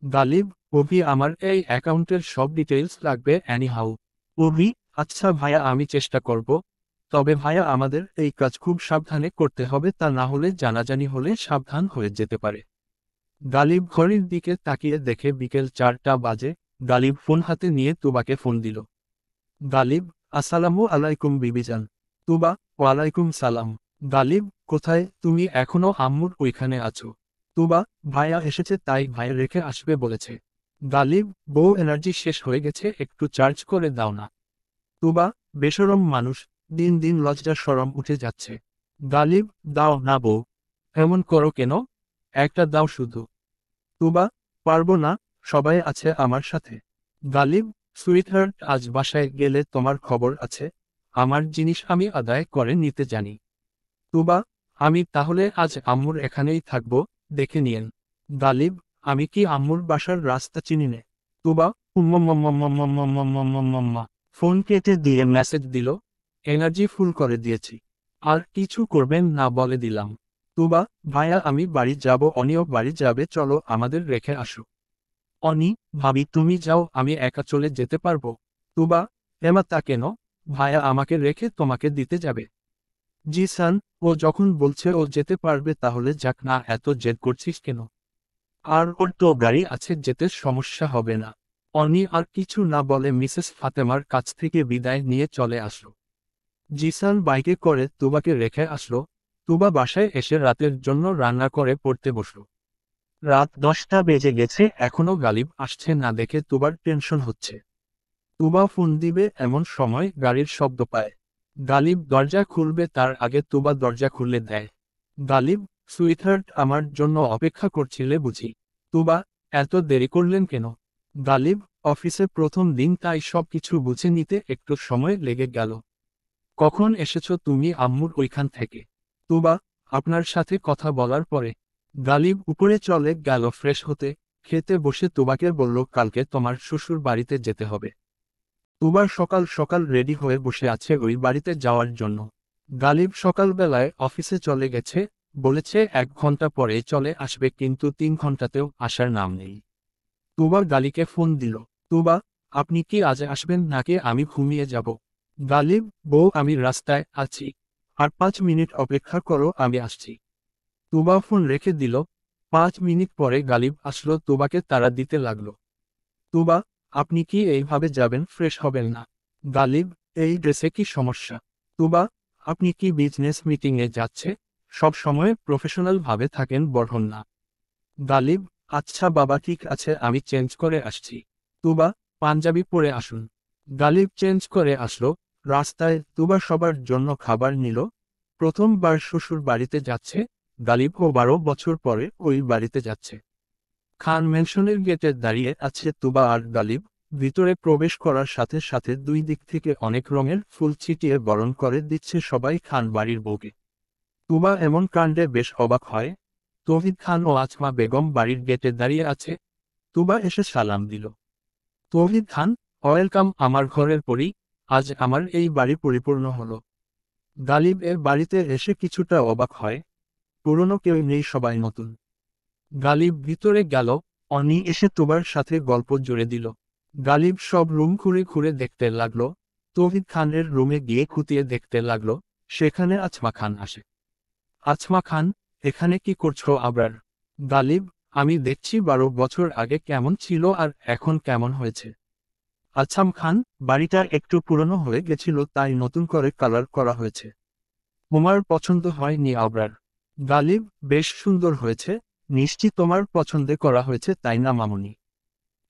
গালিব, অভি আমার এই অ্যাকাউন্টের সব ডিটেইলস লাগবে এনিহাউ। অভি, আচ্ছা ভাইয়া আমি চেষ্টা করব, তবে ভাইয়া আমাদের এই কাজ খুব সাবধানে করতে হবে, তা না হলে জানাজানি হলে সাবধান হয়ে যেতে পারে। গালিব ঘড়ির দিকে তাকিয়ে দেখে বিকেল 4টা বাজে। গালিব ফোন হাতে নিয়ে তুবাকে ফোন দিল। গালিব, আসসালামু আলাইকুম বিবিজান। তুবা, ওয়ালাইকুম সালাম। গালিব, কোথায় তুমি? এখনো আম্মুর ওইখানে আছো? তুবা, ভাইয়া এসেছে তাই ভাই রেখে আসবে বলেছে। গালিব, বউ এনার্জি শেষ হয়ে গেছে, একটু চার্জ করে দাও না। তুবা, বেশরম মানুষ, দিন দিন লজ্জা শরম উঠে যাচ্ছে। গালিব, দাও না বউ, এমন করো কেন? একটা দাও শুধু। তুবা, পারবো না, সবাই আছে আমার সাথে। গালিব, সুইটহার্ট আজ বাসায় গেলে তোমার খবর আছে, আমার জিনিস আমি আদায় করে নিতে জানি। তুবা, আমি তাহলে আজ আম্মুর এখানেই থাকবো, দেখে নিয়েন। গালিব, আমি কি আম্মুর বাসার রাস্তা চিনি নে? তুবা, উম্মা। ফোন কেটে দিয়ে মেসেজ দিল, এনার্জি ফুল করে দিয়েছি, আর কিছু করবেন না বলে দিলাম। তুবা, ভাইয়া আমি বাড়ি যাব, অনিও বাড়ি যাবে, চলো আমাদের রেখে আসো। অনি, ভাবি তুমি যাও, আমি একা চলে যেতে পারবো। তুবা, এমা তা কেন? ভাইয়া আমাকে রেখে তোমাকে দিতে যাবে। জি সান, ও যখন বলছে ও যেতে পারবে তাহলে যাক না, এত জেদ করছিস কেন? আর ওর তো গাড়ি আছে, যেতে সমস্যা হবে না। অনি আর কিছু না বলে মিসেস ফাতেমার কাছ থেকে বিদায় নিয়ে চলে আসলো। জিসান বাইকে করে তুবাকে রেখে আসলো। তুবা বাসায় এসে রাতের জন্য রান্না করে পড়তে বসল। রাত 10টা বেজে গেছে, এখনো গালিব আসছে না দেখে তুবার টেনশন হচ্ছে। তুবা ফোন দিবে এমন সময় গাড়ির শব্দ পায়। গালিব দরজা খুলবে তার আগে তুবা দরজা খুলে দেয়। গালিব, সুইটহার্ট আমার জন্য অপেক্ষা করছিলে বুঝি? তুবা, এত দেরি করলেন কেন? গালিব, অফিসে প্রথম দিন তাই সব কিছু বুঝে নিতে একটু সময় লেগে গেল। কখন এসেছো তুমি আম্মুর ওইখান থেকে? তুবা, আপনার সাথে কথা বলার পরে। গালিব উপরে চলে গেল ফ্রেশ হতে, খেতে বসে তুবাকে বলল কালকে তোমার শ্বশুর বাড়িতে যেতে হবে। তুবা সকাল সকাল রেডি হয়ে বসে আছে ওই বাড়িতে যাওয়ার জন্য। গালিব সকালবেলায় অফিসে চলে গেছে, বলেছে 1 ঘন্টা পরে চলে আসবে, কিন্তু 3 ঘন্টাতেও আসার নাম নেই। তুবা গালিকে ফোন দিল। তুবা, আপনি কি আজ আসবেন নাকি আমি ঘুমিয়ে যাব? গালিব, বউ আমি রাস্তায় আছি, আর 5 মিনিট অপেক্ষা করো, আমি আসছি। তুবা ফোন রেখে দিল। 5 মিনিট পরে গালিব আসলো, তুবাকে তাড়া দিতে লাগলো। তুবা, আপনি কি এইভাবে যাবেন, ফ্রেশ হবেন না? গালিব, এই ড্রেসে কি সমস্যা? তুবা, আপনি কি বিজনেস মিটিংয়ে যাচ্ছে? সব সময় প্রফেশনাল ভাবে থাকেন বড়হন না। গালিব, আচ্ছা বাবা ঠিক আছে, আমি চেঞ্জ করে আসছি। তুবা, পাঞ্জাবি পরে আসুন। গালিব চেঞ্জ করে আসলো। রাস্তায় তুবা সবার জন্য খাবার নিল। প্রথমবার শ্বশুর বাড়িতে যাচ্ছে। গালিব ও 12 বছর পরে ওই বাড়িতে যাচ্ছে। খান ম্যানশনের গেটে দাঁড়িয়ে আছে তুবা আর গালিব। ভিতরে প্রবেশ করার সাথে সাথে দুই দিক থেকে অনেক রঙের ফুল ছিটিয়ে বরণ করে দিচ্ছে সবাই খান বাড়ির বউকে। তুবা এমন কাণ্ডে বেশ অবাক হয়। তৌহিদ খান ও আজমা বেগম বাড়ির গেটে দাঁড়িয়ে আছে। তুবা এসে সালাম দিল। তৌহিদ খান, ওয়েলকাম আমার ঘরের পরি, আজ আমার এই বাড়ি পরিপূর্ণ হলো। গালিব এর বাড়িতে এসে কিছুটা অবাক হয়। পুরনো কেউ নেই, সবাই নতুন। গালিব ভিতরে গেল। অনি এসে তুবার সাথে গল্প জুড়ে দিল। গালিব সব রুম ঘুরে ঘুরে দেখতে লাগলো। তৌহিদ খানের রুমে গিয়ে খুঁটিয়ে দেখতে লাগলো। সেখানে আজমা খান আসে। আজমা খান, এখানে কি করছো আবার? গালিব, আমি দেখছি 12 বছর আগে কেমন ছিল আর এখন কেমন হয়েছে। আছাম খান, বাড়িটা একটু পুরনো হয়ে গেছিল তাই নতুন করে কালার করা হয়েছে। তোমার পছন্দ হয়নি আবরার? গালিব, বেশ সুন্দর হয়েছে, নিশ্চিত তোমার পছন্দে করা হয়েছে তাই না মামুনি?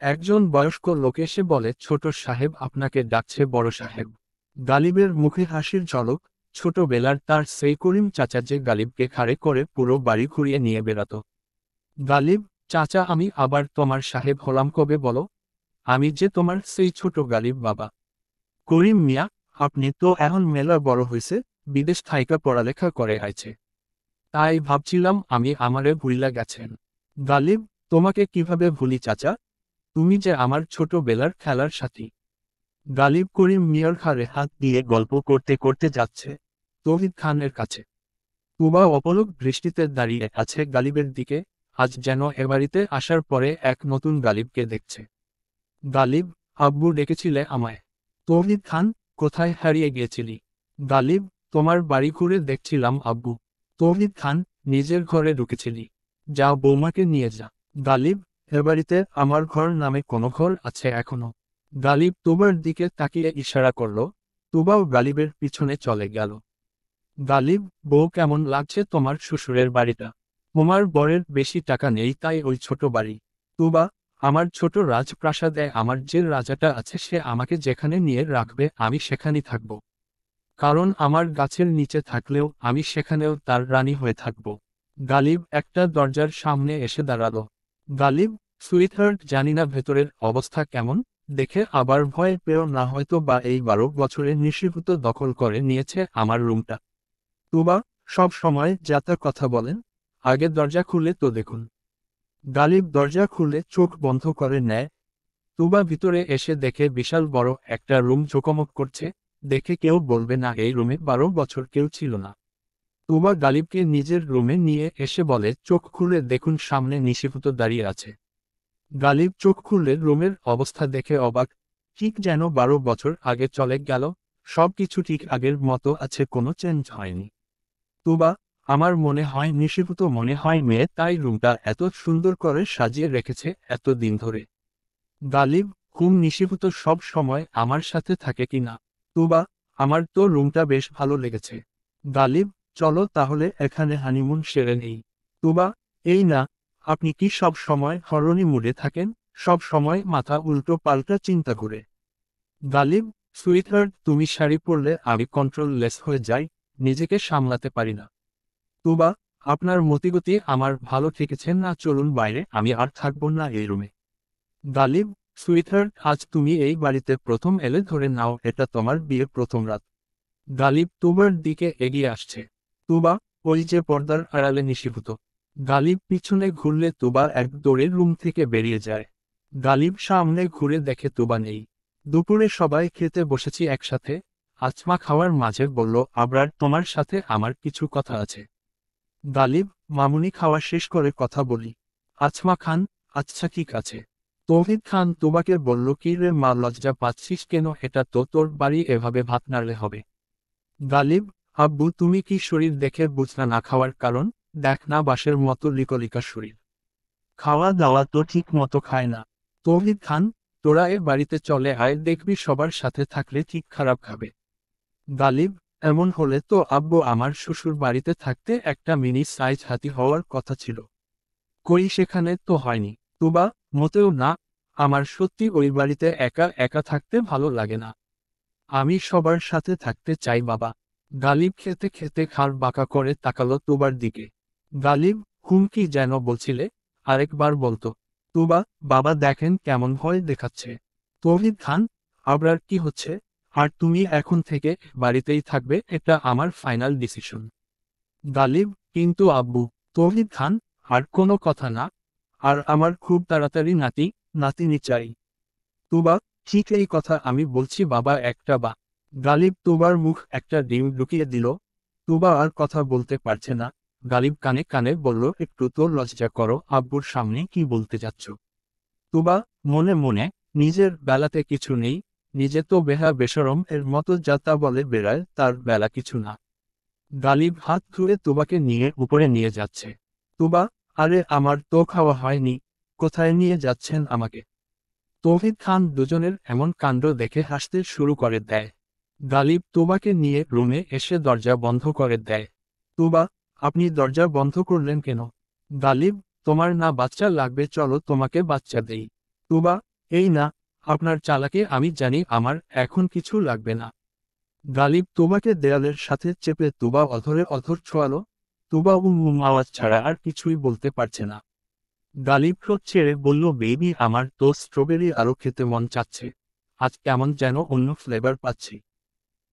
একজন বয়স্ক লোক এসে বলে ছোট সাহেব আপনাকে ডাকছে বড় সাহেব। গালিবের মুখে হাসির ঝলক। ছোটবেলার তার সেই করিম চাচা যে গালিবকে ঘাড়ে করে পুরো বাড়ি ঘুরিয়ে নিয়ে বেড়াত। গালিব, চাচা আমি আবার তোমার সাহেব হলাম কবে বলো? আমি যে তোমার সেই ছোট গালিব বাবা। করিম মিয়া, আপনি তো এখন মেলা বড় হয়েছে, বিদেশ থাইকা পড়ালেখা করে আইছে। তাই ভাবছিলাম আমি আমারে ভুইলা গেছেন। গালিব, তোমাকে কিভাবে ভুলি চাচা? তুমি যে আমার ছোটবেলার খেলার সাথী। গালিব করিম মিয়ার ঘাড়ে হাত দিয়ে গল্প করতে করতে যাচ্ছে তৌহিদ খানের কাছে। তুবা অপলক দৃষ্টিতে দাঁড়িয়ে আছে গালিবের দিকে, আজ যেন এ বাড়িতে আসার পরে এক নতুন গালিবকে দেখছে। গালিব, আব্বু ডেকেছিলে আমায়? তৌহিদ খান, কোথায় হারিয়ে গিয়েছিলি? গালিব, তোমার বাড়ি ঘুরে দেখছিলাম আব্বু। তৌহিদ খান, নিজের ঘরে ঢুকেছিলি? যা বৌমাকে নিয়ে যা। গালিব, এ বাড়িতে আমার ঘর নামে কোনো ঘর আছে এখনো? গালিব তুবার দিকে তাকিয়ে ইশারা করল। তুবাও গালিবের পিছনে চলে গেল। গালিব, বউ কেমন লাগছে তোমার শ্বশুরের বাড়িটা? তোমার বরের বেশি টাকা নেই তাই ওই ছোট বাড়ি। তুবা, আমার ছোট রাজপ্রাসাদে আমার যে রাজাটা আছে সে আমাকে যেখানে নিয়ে রাখবে আমি সেখানেই থাকব। কারণ আমার গাছের নিচে থাকলেও আমি সেখানেও তার রানী হয়ে থাকব। গালিব একটা দরজার সামনে এসে দাঁড়ালো। গালিব, সুইটহার্ট, জানি না ভেতরের অবস্থা কেমন, দেখে আবার ভয় পেও না, হয়তো বা এই 12 বছরে নিশীভূত দখল করে নিয়েছে আমার রুমটা। তুবা, সব সময় যাতা কথা বলেন, আগে দরজা খুলে তো দেখুন। গালিব দরজা খুলে চোখ বন্ধ করে নেয়। তুবা ভিতরে এসে দেখে বিশাল বড় একটা রুম ঝকমক করছে, দেখে কেউ বলবে না এই রুমে 12 বছর কেউ ছিল না। তুবা গালিবকে নিজের রুমে নিয়ে এসে বলে, চোখ খুলে দেখুন, সামনে নিশীভূত দাঁড়িয়ে আছে। গালিব চোখ খুললে রুমের অবস্থা দেখে অবাক, ঠিক যেন 12 বছর আগে চলে গেল, সবকিছু ঠিক আগের মতো আছে, কোনো চেঞ্জ হয়নি। তুবা, আমার মনে হয় নিশীভূত মনে হয় মেয়ে, তাই রুমটা এত সুন্দর করে সাজিয়ে রেখেছে এত দিন ধরে। গালিব, ঘুম নিশীভূত সব সময় আমার সাথে থাকে কি না? তুবা, আমার তো রুমটা বেশ ভালো লেগেছে। গালিব, চলো তাহলে এখানে হানিমুন সেরে নেই। তুবা, এই না, আপনি কি সব সময় হরনি মুডে থাকেন, সব সময় মাথা উল্টো পাল্টা চিন্তা করে? গালিব, সুইটহার্ট, তুমি শাড়ি পরলে আমি কন্ট্রোললেস হয়ে যাই, নিজেকে সামলাতে পারি না। তুবা, আপনার মতিগতি আমার ভালো ঠেকেছে না, চলুন বাইরে, আমি আর থাকবো না এই রুমে। গালিব, সুইটহার্ট, আজ তুমি এই বাড়িতে প্রথম এলে, ধরে নাও এটা তোমার বিয়ের প্রথম রাত। গালিব তুবার দিকে এগিয়ে আসছে। তুবা, ওই যে পর্দার আড়ালে নিশীভূত। গালিব পিছনে ঘুরলে তুবা এক দৌড়ে রুম থেকে বেরিয়ে যায়। গালিব সামনে ঘুরে দেখে তুবা নেই। দুপুরে সবাই খেতে বসেছি একসাথে। আচমা খাওয়ার মাঝে বলল, আবরার, তোমার সাথে আমার কিছু কথা আছে। গালিব, মামুনি খাওয়া শেষ করে কথা বলি। আচমা খান, আচ্ছা ঠিক আছে। তৌহিদ খান তুবাকে বলল, কি রে মা, লজ্জা পাচ্ছিস কেন? এটা তো তোর বাড়ি, এভাবে ভাত নাড়লে হবে? গালিব, আব্বু তুমি কি শরীর দেখে বুঝলা না খাওয়ার কারণ? দেখ না বাঁশের মতো লিকলিকা শরীর, খাওয়া দাওয়া তো ঠিক মতো খায় না। তৌহিদ খান, তোরা এ বাড়িতে চলে আয়, দেখবি সবার সাথে থাকলে ঠিক খারাপ খাবে। গালিব, এমন হলে তো আব্বু আমার শ্বশুর বাড়িতে থাকতে একটা মিনি সাইজ হাতি হওয়ার কথা ছিল। কই সেখানে তো হয়নি। তুবা, মোটেও না, আমার সত্যি ওই বাড়িতে একা একা থাকতে ভালো লাগে না। আমি সবার সাথে থাকতে চাই বাবা। গালিব খেতে খেতে ঘাড় বাঁকা করে তাকালো তুবার দিকে। গালিব, হুমকি যেন বলছিলে, আরেকবার বলতো। তুবা, বাবা দেখেন কেমন ভয় দেখাচ্ছে। তৌহিদ খান, আবরার কি হচ্ছে? আর তুমি এখন থেকে বাড়িতেই থাকবে, এটা আমার ফাইনাল ডিসিশন। গালিব, কিন্তু আব্বু। তৌহিদ খান, আর কোনো কথা না। আর আমার খুব তাড়াতাড়ি নাতিনি চাই। তুবা, ঠিক এই কথা আমি বলছি বাবা, একটা বা। গালিব তুবার মুখ একটা ডিম ঢুকিয়ে দিল। তুবা আর কথা বলতে পারছে না। গালিব কানে কানে বলল, একটু তো লজ্জা করো, আব্বুর সামনে কি বলতে যাচ্ছ? তুবা মনে মনে, নিজের বেলাতে কিছু নেই, নিজে তো বেহা বেশরম এর মতো যা তা বলে বেড়ায়, তার বেলা কিছু না। গালিব হাত ধুয়ে তুবাকে নিয়ে উপরে নিয়ে যাচ্ছে। তুবা, আরে আমার তো খাওয়া হয়নি, কোথায় নিয়ে যাচ্ছেন আমাকে? তৌহিদ খান দুজনের এমন কাণ্ড দেখে হাসতে শুরু করে দেয়। গালিব তুবাকে নিয়ে রুমে এসে দরজা বন্ধ করে দেয়। তুবা, আপনি দরজা বন্ধ করলেন কেন? গালিব, তোমার না বাচ্চা লাগবে, চলো তোমাকে বাচ্চা দেই। তুবা, এই না, আপনার চালাকি আমি জানি, আমার এখন কিছু লাগবে না। গালিব তুবাকে দেয়ালের সাথে চেপে তুবা অধরে অধর ছোঁয়ালো। তুবা আওয়াজ ছাড়া আর কিছুই বলতে পারছে না। গালিব ঠোঁট ছেড়ে বলল, বেবি, আমার তো স্ট্রবেরি আরো খেতে মন চাচ্ছে, আজ কেমন যেন অন্য ফ্লেভার পাচ্ছি।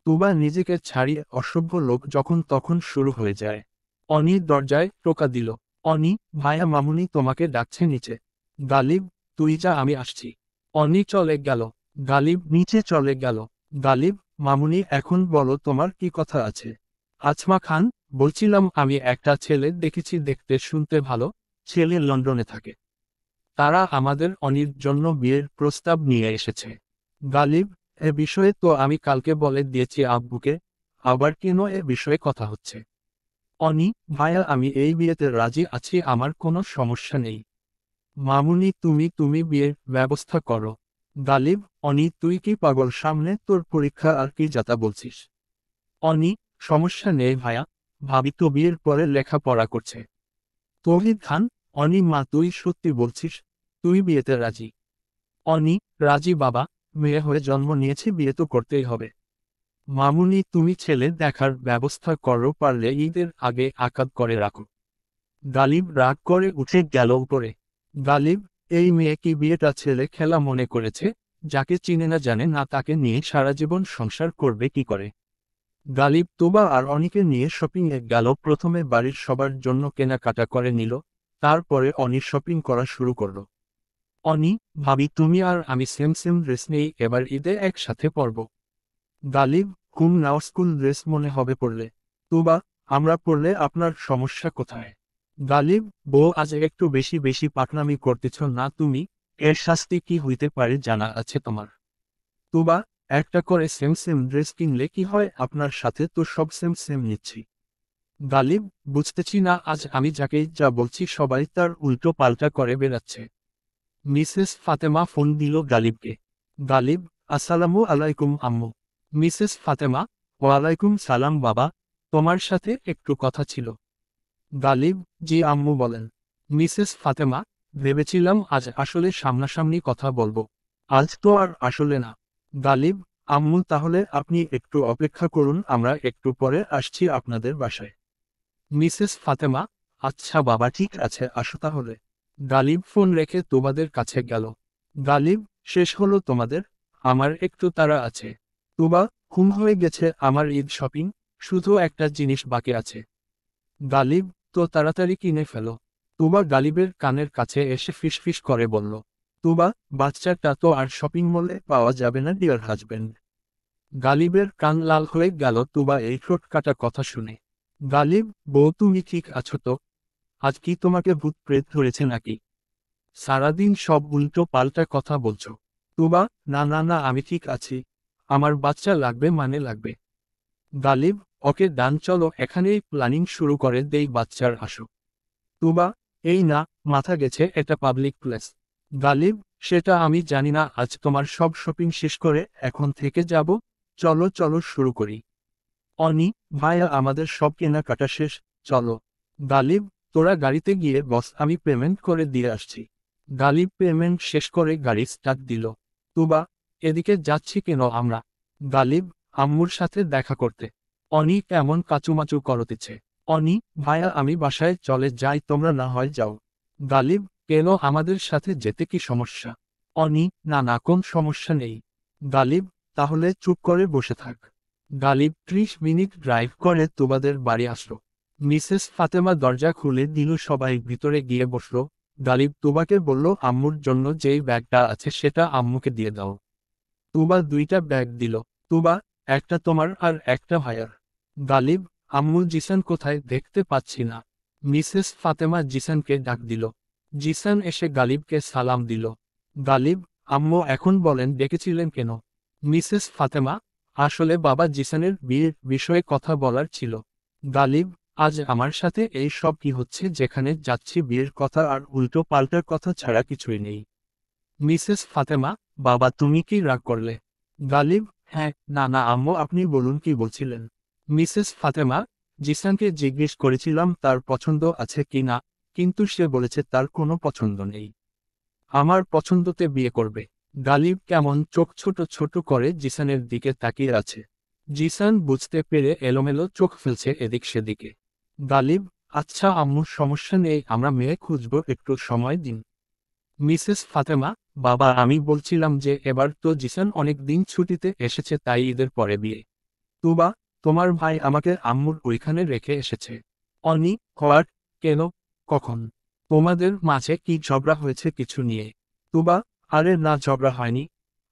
তুবা নিজেকে ছাড়িয়ে অসভ্য লোক যখন তখন শুরু হয়ে যায়। অনি দরজায় টোকা দিল। অনি, ভায়া মামুনি তোমাকে ডাকছে নিচে। গালিব, তুই যা, আমি আসছি। অনি চলে গেল। গালিব নিচে চলে গেল। গালিব, মামুনি এখন বলো তোমার কি কথা আছে? আজমা খান, বলছিলাম আমি একটা ছেলে দেখেছি, দেখতে শুনতে ভালো, ছেলে লন্ডনে থাকে। তারা আমাদের অনির জন্য বিয়ের প্রস্তাব নিয়ে এসেছে। গালিব, এ বিষয়ে তো আমি কালকে বলে দিয়েছি আব্বুকে, আবার কেন এ বিষয়ে কথা হচ্ছে? অনি, ভাইয়া আমি এই বিয়েতে রাজি আছি, আমার কোনো সমস্যা নেই। মামুনি তুমি বিয়ের ব্যবস্থা করো। গালিব, অনি তুই কি পাগল, সামনে তোর পরীক্ষা আর কি যাতা বলছিস? অনি, সমস্যা নেই ভাইয়া, ভাবি তো বিয়ের পরে লেখাপড়া করছে। তৌহিদ খান, অনি মা তুই সত্যি বলছিস, তুই বিয়েতে রাজি? অনি, রাজি বাবা, মেয়ে হয়ে জন্ম নিয়েছি, বিয়ে তো করতেই হবে। মামুনি তুমি ছেলে দেখার ব্যবস্থা করো, পারলে ঈদের আগে আকাদ করে রাখো। গালিব রাগ করে উঠে গেল উপরে। গালিব, এই মেয়ে কি বিয়েটা ছেলে খেলা মনে করেছে? যাকে চিনে না জানে না তাকে নিয়ে সারা জীবন সংসার করবে কি করে? গালিব তোবা আর অনিকে নিয়ে শপিংয়ে গেল। প্রথমে বাড়ির সবার জন্য কেনাকাটা করে নিল, তারপরে অনি শপিং করা শুরু করল। অনি, ভাবি তুমি আর আমি সেম সেম ড্রেস নেই, এবার ঈদে একসাথে পরব। গালিব, কুম নাও, স্কুল ড্রেস মনে হবে পরলে। তোবা, আমরা পরলে আপনার সমস্যা কোথায়? গালিব, বউ আজ একটু বেশি বেশি পাকনামি করতেছ না তুমি? এর শাস্তি কি হইতে পারে জানা আছে তোমার? তোবা, একটা করে সেম সেম ড্রেস কিনলে কি হয়, আপনার সাথে তো সব সেম সেম নিচ্ছি। গালিব, বুঝতেছি না, আজ আমি যাকেই যা বলছি সবাই তার উল্টো পাল্টা করে বেড়াচ্ছে। মিসেস ফাতেমা ফোন দিল গালিবকে। গালিব, আসসালামু আলাইকুম আম্মু। মিসেস ফাতেমা, ওয়ালাইকুম সালাম বাবা, তোমার সাথে একটু কথা ছিল। গালিব, জি আম্মু বলেন। মিসেস ফাতেমা, ভেবেছিলাম আজ আসলে সামনাসামনি কথা বলবো, আজ তো আর আসলে না। গালিব, আম্মু তাহলে আপনি একটু অপেক্ষা করুন, আমরা একটু পরে আসছি আপনাদের বাসায়। মিসেস ফাতেমা, আচ্ছা বাবা ঠিক আছে, আসো তাহলে। গালিব ফোন রেখে তোমাদের কাছে গেল। গালিব, শেষ হলো তোমাদের? আমার একটু তাড়া আছে। তুবা, ঘুম হয়ে গেছে আমার, ঈদ শপিং, শুধু একটা জিনিস বাকি আছে। গালিব, তো তাড়াতাড়ি কিনে ফেলো। তুবা গালিবের কানের কাছে এসে ফিসফিস করে বলল, তুবা, বাচ্চাটা তো আর শপিং মলে পাওয়া যাবে না ডিয়ার হাজবেন্ড। গালিবের কান লাল হয়ে গেল তুবা এই ঠোঁট কাটা কথা শুনে। গালিব, বউ তুমি ঠিক আছো তো? আজ কি তোমাকে ভূত প্রেত ধরেছে নাকি? সারাদিন সব উল্টো পাল্টা কথা বলছো। তুবা, না না না আমি ঠিক আছি, আমার বাচ্চা লাগবে মানে লাগবে। গালিব, ওকে ডান, চলো এখানেই প্ল্যানিং শুরু করে দেই বাচ্চার আসো। তুবা, এই না, মাথা গেছে, এটা পাবলিক প্লেস। গালিব, সেটা আমি জানি না, আজ তোমার সব শপিং শেষ করে এখন থেকে যাব, চলো চলো শুরু করি। অনি, ভাইয়া আমাদের সব কেনাকাটা শেষ, চলো। গালিব, তোরা গাড়িতে গিয়ে বস, আমি পেমেন্ট করে দিয়ে আসছি। গালিব পেমেন্ট শেষ করে গাড়ি স্টার্ট দিল। তুবা, এদিকে যাচ্ছি কেন আমরা? গালিব, আম্মুর সাথে দেখা করতে। অনি কেমন কাচুমাচু করতেছে। অনি, ভাইয়া আমি বাসায় চলে যাই, তোমরা না হয় যাও। গালিব, কেন, আমাদের সাথে যেতে কি সমস্যা? অনি, না না কোন সমস্যা নেই। গালিব, তাহলে চুপ করে বসে থাক। গালিব 30 মিনিট ড্রাইভ করে তোমাদের বাড়ি আসলো। মিসেস ফাতেমা দরজা খুলে দিল, সবাই ভিতরে গিয়ে বসলো। গালিব তুবাকে বলল, আম্মুর জন্য যেই ব্যাগটা আছে সেটা আম্মুকে দিয়ে দাও। তুবা 2টা ব্যাগ দিল। তুবা, একটা তোমার আর একটা ভাইয়ার। গালিব, আম্মু জিসান কোথায়, দেখতে পাচ্ছি না। মিসেস ফাতেমা জিসানকে ডাক দিল। জিসান এসে গালিবকে সালাম দিল। গালিব, আম্মু এখন বলেন ডেকেছিলেন কেন? মিসেস ফাতেমা, আসলে বাবা জিসানের বিয়ের বিষয়ে কথা বলার ছিল। গালিব, আজ আমার সাথে এই সব কি হচ্ছে, যেখানে যাচ্ছি বিয়ের কথা আর উল্টো পাল্টার কথা ছাড়া কিছুই নেই। মিসেস ফাতেমা, বাবা তুমি কি রাগ করলে? গালিব, হ্যাঁ, না না আম্মু আপনি বলুন কি বলছিলেন। মিসেস ফাতেমা, জিসানকে জিজ্ঞেস করেছিলাম তার পছন্দ আছে কি না, কিন্তু সে বলেছে তার কোনো পছন্দ নেই, আমার পছন্দতে বিয়ে করবে। গালিব কেমন চোখ ছোট ছোট করে জিসানের দিকে তাকিয়ে আছে। জিসান বুঝতে পেরে এলোমেলো চোখ ফেলছে এদিক সেদিকে। গালিব, আচ্ছা আম্মু সমস্যা নেই, আমরা মেয়ে খুঁজব, একটু সময় দিন। মিসেস ফাতেমা, বাবা আমি বলছিলাম যে এবার তো জিসান অনেক দিন ছুটিতে এসেছে, তাই ঈদের পরে বিয়ে। তুবা, তোমার ভাই আমাকে আম্মুর ওইখানে রেখে এসেছে। অনি, হোয়াট, কেন, কখন? তোমাদের মাঝে কি ঝগড়া হয়েছে কিছু নিয়ে? তুবা, আরে না ঝগড়া হয়নি,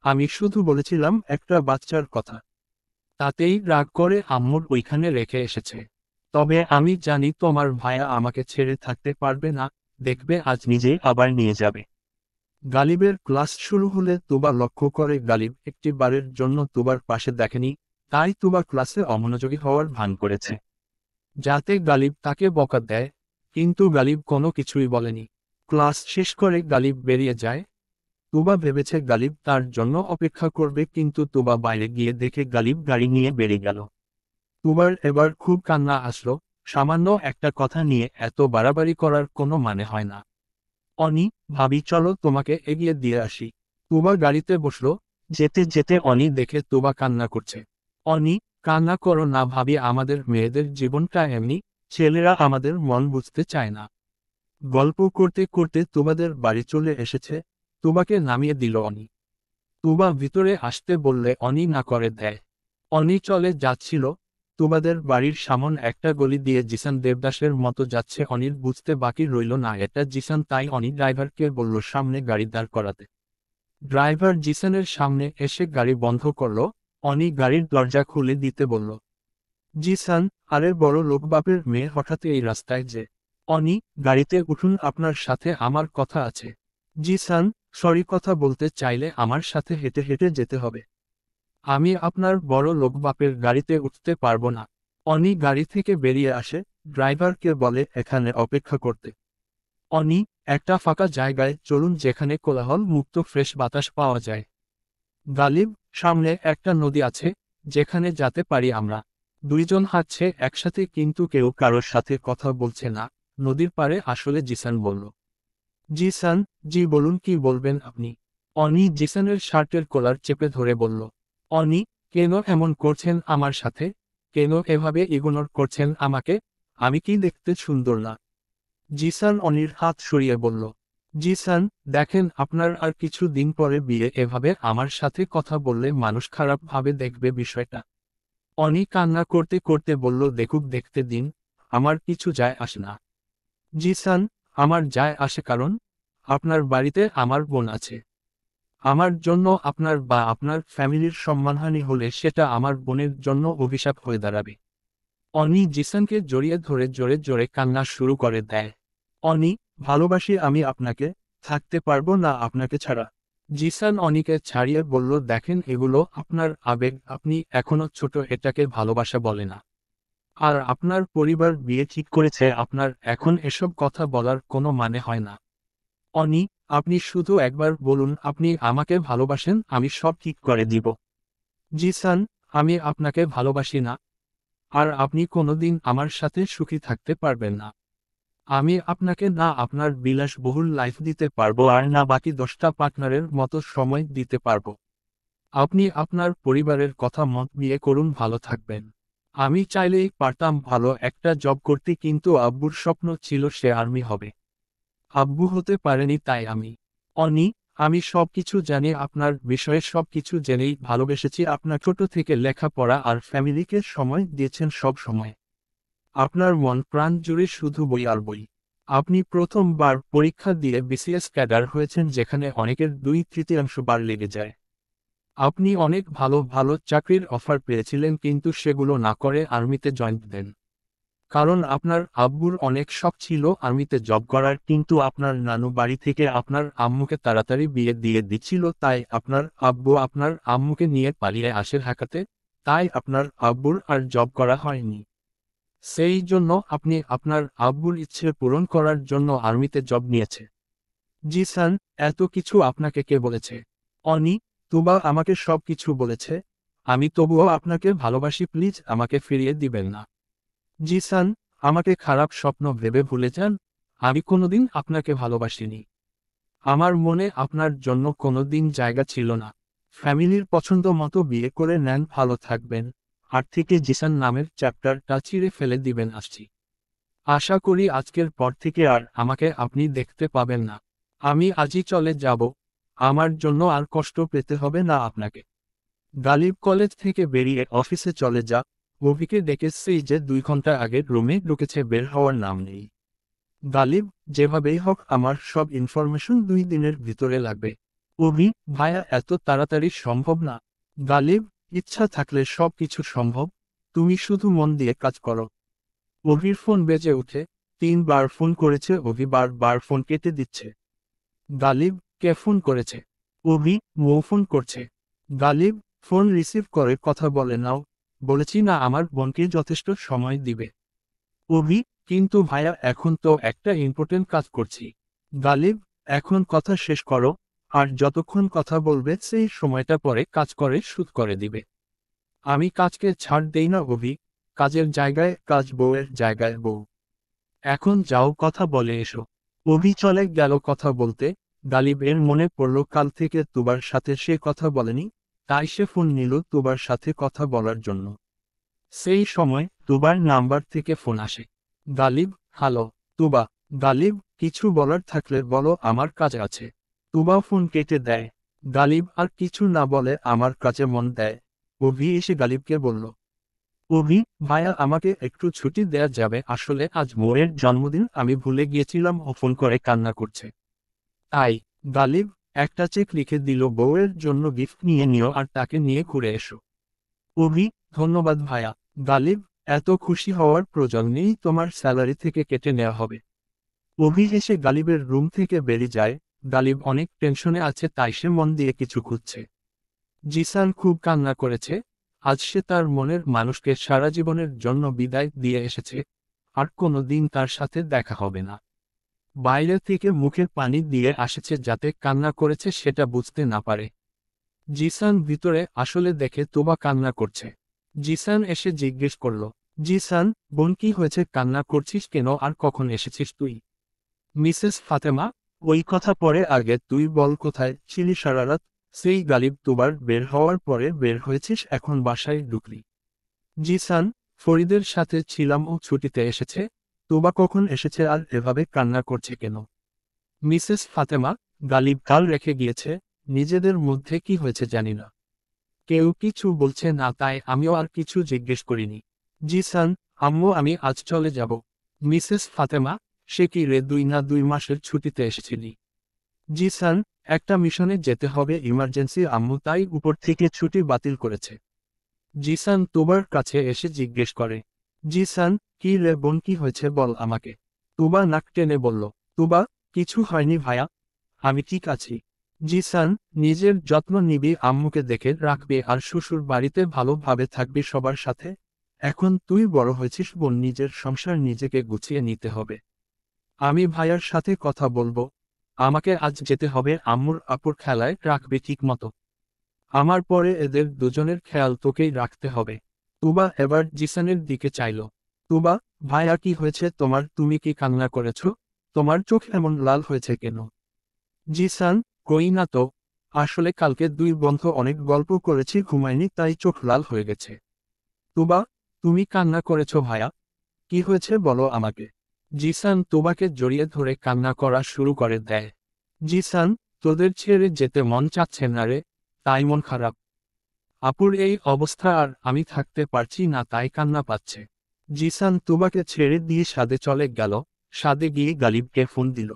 আমি শুধু বলেছিলাম একটা বাচ্চার কথা। তাতেই রাগ করে আম্মুর ওইখানে রেখে এসেছে। তবে আমি জানি তোমার ভাইয়া আমাকে ছেড়ে থাকতে পারবে না, দেখবে আজ নিজেই আবার নিয়ে যাবে। গালিবের ক্লাস শুরু হলে তুবা লক্ষ্য করে গালিব একটি বারের জন্য তুবার পাশে দেখেনি, তাই তুবা ক্লাসে অমনোযোগী হওয়ার ভান করেছে, যাতে গালিব তাকে বকা দেয়। কিন্তু গালিব কোনো কিছুই বলেনি। ক্লাস শেষ করে গালিব বেরিয়ে যায়। তুবা ভেবেছে গালিব তার জন্য অপেক্ষা করবে, কিন্তু তুবা বাইরে গিয়ে দেখে গালিব গাড়ি নিয়ে বেরিয়ে গেল। তুবার এবার খুব কান্না আসলো, সামান্য একটা কথা নিয়ে এত বাড়াবাড়ি করার কোনো মানে হয় না। অনি, ভাবি চলো তোমাকে এগিয়ে দিয়ে আসি। তুবা গাড়িতে বসলো। যেতে যেতে অনি দেখে তুবা কান্না করছে। অনি, কান্না করো না ভাবি, আমাদের মেয়েদের জীবনটা এমনি, ছেলেরা আমাদের মন বুঝতে চায় না। গল্প করতে করতে তুবাদের বাড়ি চলে এসেছে। তুবাকে নামিয়ে দিল অনি। তুবা ভিতরে আসতে বললে অনি না করে দেয়। অনি চলে যাচ্ছিল। তুবাদের বাড়ির সামন একটা গলি দিয়ে জিসান দেবদাসের মতো যাচ্ছে। অনির বুঝতে বাকি রইল না এটা জিসান, তাই অনি ড্রাইভারকে বলল সামনে গাড়ি দাঁড় করাতে। ড্রাইভার জিসানের সামনে এসে গাড়ি বন্ধ করল। অনি গাড়ির দরজা খুলে দিতে বলল। জিসান, আরে বড় লোক বাপের মেয়ে হঠাৎ এই রাস্তায় যে? অনি, গাড়িতে উঠুন, আপনার সাথে আমার কথা আছে। জিসান, সরি, কথা বলতে চাইলে আমার সাথে হেঁটে হেঁটে যেতে হবে। আমি আপনার বড় লোক বাপের গাড়িতে উঠতে পারবো না। অনি গাড়ি থেকে বেরিয়ে আসে, ড্রাইভারকে বলে এখানে অপেক্ষা করতে। অনি, একটা ফাঁকা জায়গায় চলুন যেখানে কোলাহল মুক্ত ফ্রেশ বাতাস পাওয়া যায়। গালিব, সামনে একটা নদী আছে, যেখানে যেতে পারি আমরা। দুইজন হাঁটছে একসাথে কিন্তু কেউ কারোর সাথে কথা বলছে না। নদীর পাড়ে আসলে জিসান বলল। জিসান, জি বলুন, কি বলবেন আপনি? অনি জিসানের শার্টের কলার চেপে ধরে বলল। অনি, কেন এমন করছেন আমার সাথে? কেন এভাবে ইগনোর করছেন আমাকে? আমি কি দেখতে সুন্দর না? জিসান অনির হাত সরিয়ে বলল। জিসান, দেখেন, আপনার আর কিছু দিন পরে বিয়ে, এভাবে আমার সাথে কথা বললে মানুষ খারাপ ভাবে দেখবে বিষয়টা। অনি কান্না করতে করতে বলল, দেখুক, দেখতে দিন, আমার কিছু যায় আসে না। জিসান, আমার যায় আসে, কারণ আপনার বাড়িতে আমার বোন আছে। আমার জন্য আপনার বা আপনার ফ্যামিলির সম্মানহানি হলে সেটা আমার বোনের জন্য অভিশাপ হয়ে দাঁড়াবে। অনি জিসানকে জড়িয়ে ধরে জোরে জোরে কান্না শুরু করে দেয়। অনি, ভালোবাসি আমি আপনাকে, থাকতে পারবো না আপনাকে ছাড়া। জিসান অনিকে ছাড়িয়ে বলল, দেখেন, এগুলো আপনার আবেগ, আপনি এখনো ছোট, এটাকে ভালোবাসা বলে না। আর আপনার পরিবার বিয়ে ঠিক করেছে, আপনার এখন এসব কথা বলার কোনো মানে হয় না। অনি, আপনি শুধু একবার বলুন আপনি আমাকে ভালোবাসেন, আমি সব ঠিক করে দিব। জিসান, আমি আপনাকে ভালোবাসি না। আর আপনি কোনোদিন আমার সাথে সুখী থাকতে পারবেন না। আমি আপনাকে না আপনার বিলাসবহুল লাইফ দিতে পারবো, আর না বাকি 10টা পার্টনারের মতো সময় দিতে পারবো। আপনি আপনার পরিবারের কথা মত বিয়ে করুন, ভালো থাকবেন। আমি চাইলেই পারতাম ভালো একটা জব করতে, কিন্তু আব্বুর স্বপ্ন ছিল সে আর্মি হবে। আব্বু হতে পারেনি, তাই আমি। অনি, আমি সবকিছু জানি, আপনার বিষয়ে সবকিছু জেনেই ভালোবেসেছি। আপনার ছোট থেকে লেখাপড়া আর ফ্যামিলিকে সময় দিয়েছেন সব সময়। আপনার মন প্রাণ জুড়ে শুধু বই আর বই। আপনি প্রথমবার পরীক্ষা দিয়ে বিসিএস ক্যাডার হয়েছেন, যেখানে অনেকের 2/3 বার লেগে যায়। আপনি অনেক ভালো ভালো চাকরির অফার পেয়েছিলেন, কিন্তু সেগুলো না করে আর্মিতে জয়েন দেন। কারণ আপনার আব্বুর অনেক শখ ছিল আর্মিতে জব করার, কিন্তু আপনার নানু বাড়ি থেকে আপনার আম্মুকে তাড়াতাড়ি বিয়ে দিয়ে দিচ্ছিল, তাই আপনার আব্বু আপনার আম্মুকে নিয়ে পালিয়ে আসে ঢাকাতে। তাই আপনার আব্বুর আর জব করা হয়নি। সেই জন্য আপনি আপনার আব্বুর ইচ্ছে পূরণ করার জন্য আর্মিতে জব নিয়েছে। জিসান, এত কিছু আপনাকে কে বলেছে? অনি, তুবা আমাকে সব কিছু বলেছে। আমি তবুও আপনাকে ভালোবাসি, প্লিজ আমাকে ফিরিয়ে দিবেন না। জিসান, আমাকে খারাপ স্বপ্ন ভেবে ভুলে যান। আমি কোনোদিন আপনাকে ভালোবাসিনি। আমার মনে আপনার জন্য কোনোদিন জায়গা ছিল না। ফ্যামিলির পছন্দ মতো বিয়ে করে নেন, ভালো থাকবেন। আর থেকে জিসান নামের চ্যাপ্টারটা চিরে ফেলে দিবেন। আসছি। আশা করি আজকের পর থেকে আর আমাকে আপনি দেখতে পাবেন না। আমি আজই চলে যাব। আমার জন্য আর কষ্ট পেতে হবে না আপনাকে। গালিব কলেজ থেকে বেরিয়ে অফিসে চলে যা। রবিকে ডেকেছি যে 2 ঘন্টা আগে রুমে ঢুকেছে, বের হওয়ার নাম নেই। গালিব, যেভাবেই হোক আমার সব ইনফরমেশন 2 দিনের ভিতরে লাগবে। অভি, ভাইয়া এত তাড়াতাড়ি সম্ভব না। গালিব, ইচ্ছা থাকলে সব কিছু সম্ভব, তুমি শুধু মন দিয়ে কাজ করো। অভির ফোন বেজে ওঠে, 3 বার ফোন করেছে অভি বার ফোন কেটে দিচ্ছে। গালিব, কে ফোন করেছে? অভি, মৌ ফোন করছে। গালিব, ফোন রিসিভ করে কথা বলে নাও, বলেছি না আমার বোনকে যথেষ্ট সময় দিবে। অভি, কিন্তু ভাইয়া এখন তো একটা ইম্পর্টেন্ট কাজ করছি। গালিব, এখন কথা শেষ করো, আর যতক্ষণ কথা বলবে সেই সময়টা পরে কাজ করে শুট করে দিবে। আমি কাজকে ছাড় দেই না অভি, কাজের জায়গায় কাজ, বউয়ের জায়গায় বউ। এখন যাও কথা বলে এসো। অভি চলে গেল কথা বলতে। গালিবের মনে পড়ল কাল থেকে তুবার সাথে সে কথা বলেনি, তাই সে ফোন নিল তুবার সাথে কথা বলার জন্য। সেই সময় তুবার নাম্বার থেকে ফোন আসে। গালিব, হ্যালো। তুবা, গালিব, কিছু বলার থাকলে বলো, আমার কাজ আছে। তুবা ফোন কেটে দেয়। গালিব আর কিছু না বলে আমার কাজে মন দেয়। অভি এসে গালিবকে বলল, অভি, ভাইয়া আমাকে একটু ছুটি দেয়া যাবে? আসলে আজ মোয়ের জন্মদিন, আমি ভুলে গিয়েছিলাম। ও ফোন করে কান্না করছে। তাই। গালিব একটা চেক লিখে দিল, বউয়ের জন্য গিফট নিয়ে নিও আর তাকে নিয়ে ঘুরে এসো। অভি, ধন্যবাদ ভাইয়া। গালিব, এত খুশি হওয়ার প্রয়োজন নেই, তোমার স্যালারি থেকে কেটে নেওয়া হবে। অভি এসে গালিবের রুম থেকে বেরিয়ে যায়। গালিব অনেক টেনশনে আছে, তাই সে মন দিয়ে কিছু খুঁজছে। জিসান খুব কান্না করেছে। আজ সে তার মনের মানুষকে সারা জীবনের জন্য বিদায় দিয়ে এসেছে, আর কোনো দিন তার সাথে দেখা হবে না। বাইরে থেকে মুখে পানি দিয়ে আসছে যাতে কান্না করেছে সেটা বুঝতে না পারে। জিসান ভিতরে আসলে দেখে তোবা কান্না করছে। জিসান এসে জিজ্ঞেস করল, জিসান, বোন কি হয়েছে, কান্না করছিস কেন, আর কখন এসেছিস তুই? মিসেস ফাতেমা, ওই কথা পরে, আগে তুই বল কোথায় ছিলি সারা রাত? সেই গালিব, তোবার বের হওয়ার পরে বের হয়েছিস, এখন বাসায় ঢুকলি? জিসান, ফরিদের সাথে ছিলাম, ও ছুটিতে এসেছে। তোবা কখন এসেছে আর এভাবে কান্না করছে কেন? মিসেস ফাতেমা, গালিব কাল রেখে গিয়েছে, নিজেদের মধ্যে কি হয়েছে জানি না। কেউ কিছু বলছে না, তাই আমিও আর কিছু জিজ্ঞেস করিনি। জিসান, আম্মু আমি আজ চলে যাব। মিসেস ফাতেমা, সে কি রে, 2 মাসের ছুটিতে এসেছিলি? জিসান, একটা মিশনে যেতে হবে, ইমার্জেন্সি আম্মু, তাই উপর থেকে ছুটি বাতিল করেছে। জিসান তোবার কাছে এসে জিজ্ঞেস করে, জিসান, কি রে বোন, কি হয়েছে বল আমাকে। তুবা নাক টেনে বলল, তুবা, কিছু হয়নি ভাইয়া, আমি ঠিক আছি। জিসান, নিজের যত্ন নিবি, আম্মুকে দেখে রাখবি, আর শ্বশুর বাড়িতে ভালোভাবে থাকবি সবার সাথে। এখন তুই বড় হয়েছিস বোন, নিজের সংসার নিজেকে গুছিয়ে নিতে হবে। আমি ভাইয়ার সাথে কথা বলবো। আমাকে আজ যেতে হবে, আম্মুর আপুর খেলায় রাখবি ঠিক মতো। আমার পরে এদের দুজনের খেয়াল তোকেই রাখতে হবে। তুবা এবার জিসানের দিকে চাইল। তুবা, ভাইয়া কি হয়েছে তোমার, তুমি কি কান্না করেছ? তোমার চোখ এমন লাল হয়েছে কেন? জিসান, কই না তো, আসলে কালকে 2 বন্ধু অনেক গল্প করেছি, ঘুমাইনি, তাই চোখ লাল হয়ে গেছে। তুবা, তুমি কান্না করেছ ভাইয়া? কি হয়েছে বলো আমাকে। জিসান তুবাকে জড়িয়ে ধরে কান্না করা শুরু করে দেয়। জিসান, তোদের ছেড়ে যেতে মন চাচ্ছে না রে, তাই মন খারাপ। আপুর এই অবস্থা আর আমি থাকতে পারছি না, তাই কান্না পাচ্ছে। জিসান তুবাকে ছেড়ে দিয়ে সাদে চলে গেল। সাদে গিয়ে গালিবকে ফোন দিল।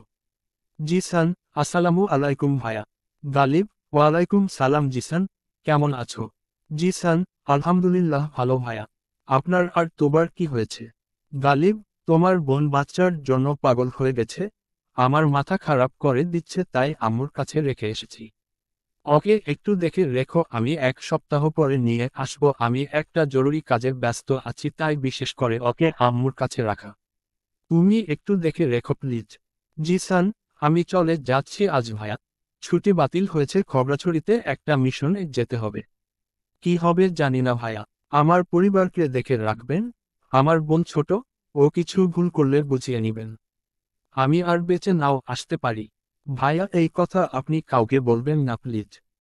জিসান, আসসালামু আলাইকুম ভাইয়া। গালিব, ওয়ালাইকুম সালাম। জিসান, কেমন আছো? জিসান, আলহামদুলিল্লাহ ভালো ভাইয়া। আপনার আর তোবার কি হয়েছে? গালিব, তোমার বোন বাচ্চার জন্য পাগল হয়ে গেছে, আমার মাথা খারাপ করে দিচ্ছে, তাই আম্মুর কাছে রেখে এসেছি। ওকে একটু দেখে রেখো, আমি 1 সপ্তাহ পরে নিয়ে আসবো, আমি একটা জরুরি কাজে ব্যস্ত আছি, তাই বিশেষ করে ওকে আম্মুর কাছে রাখা। তুমি একটু দেখে রেখো প্লিজ। জিসান, আমি চলে যাচ্ছি আজ ভাইয়া, ছুটি বাতিল হয়েছে, খবরাছড়িতে একটা মিশনে যেতে হবে। কি হবে জানি না ভাইয়া, আমার পরিবারকে দেখে রাখবেন। আমার বোন ছোট, ও কিছু ভুল করলে বুঝিয়ে নিবেন। আমি আর বেঁচে নাও আসতে পারি। ভাইয়া এই কথা আপনি কাউকে বলবেন না প্লিজ।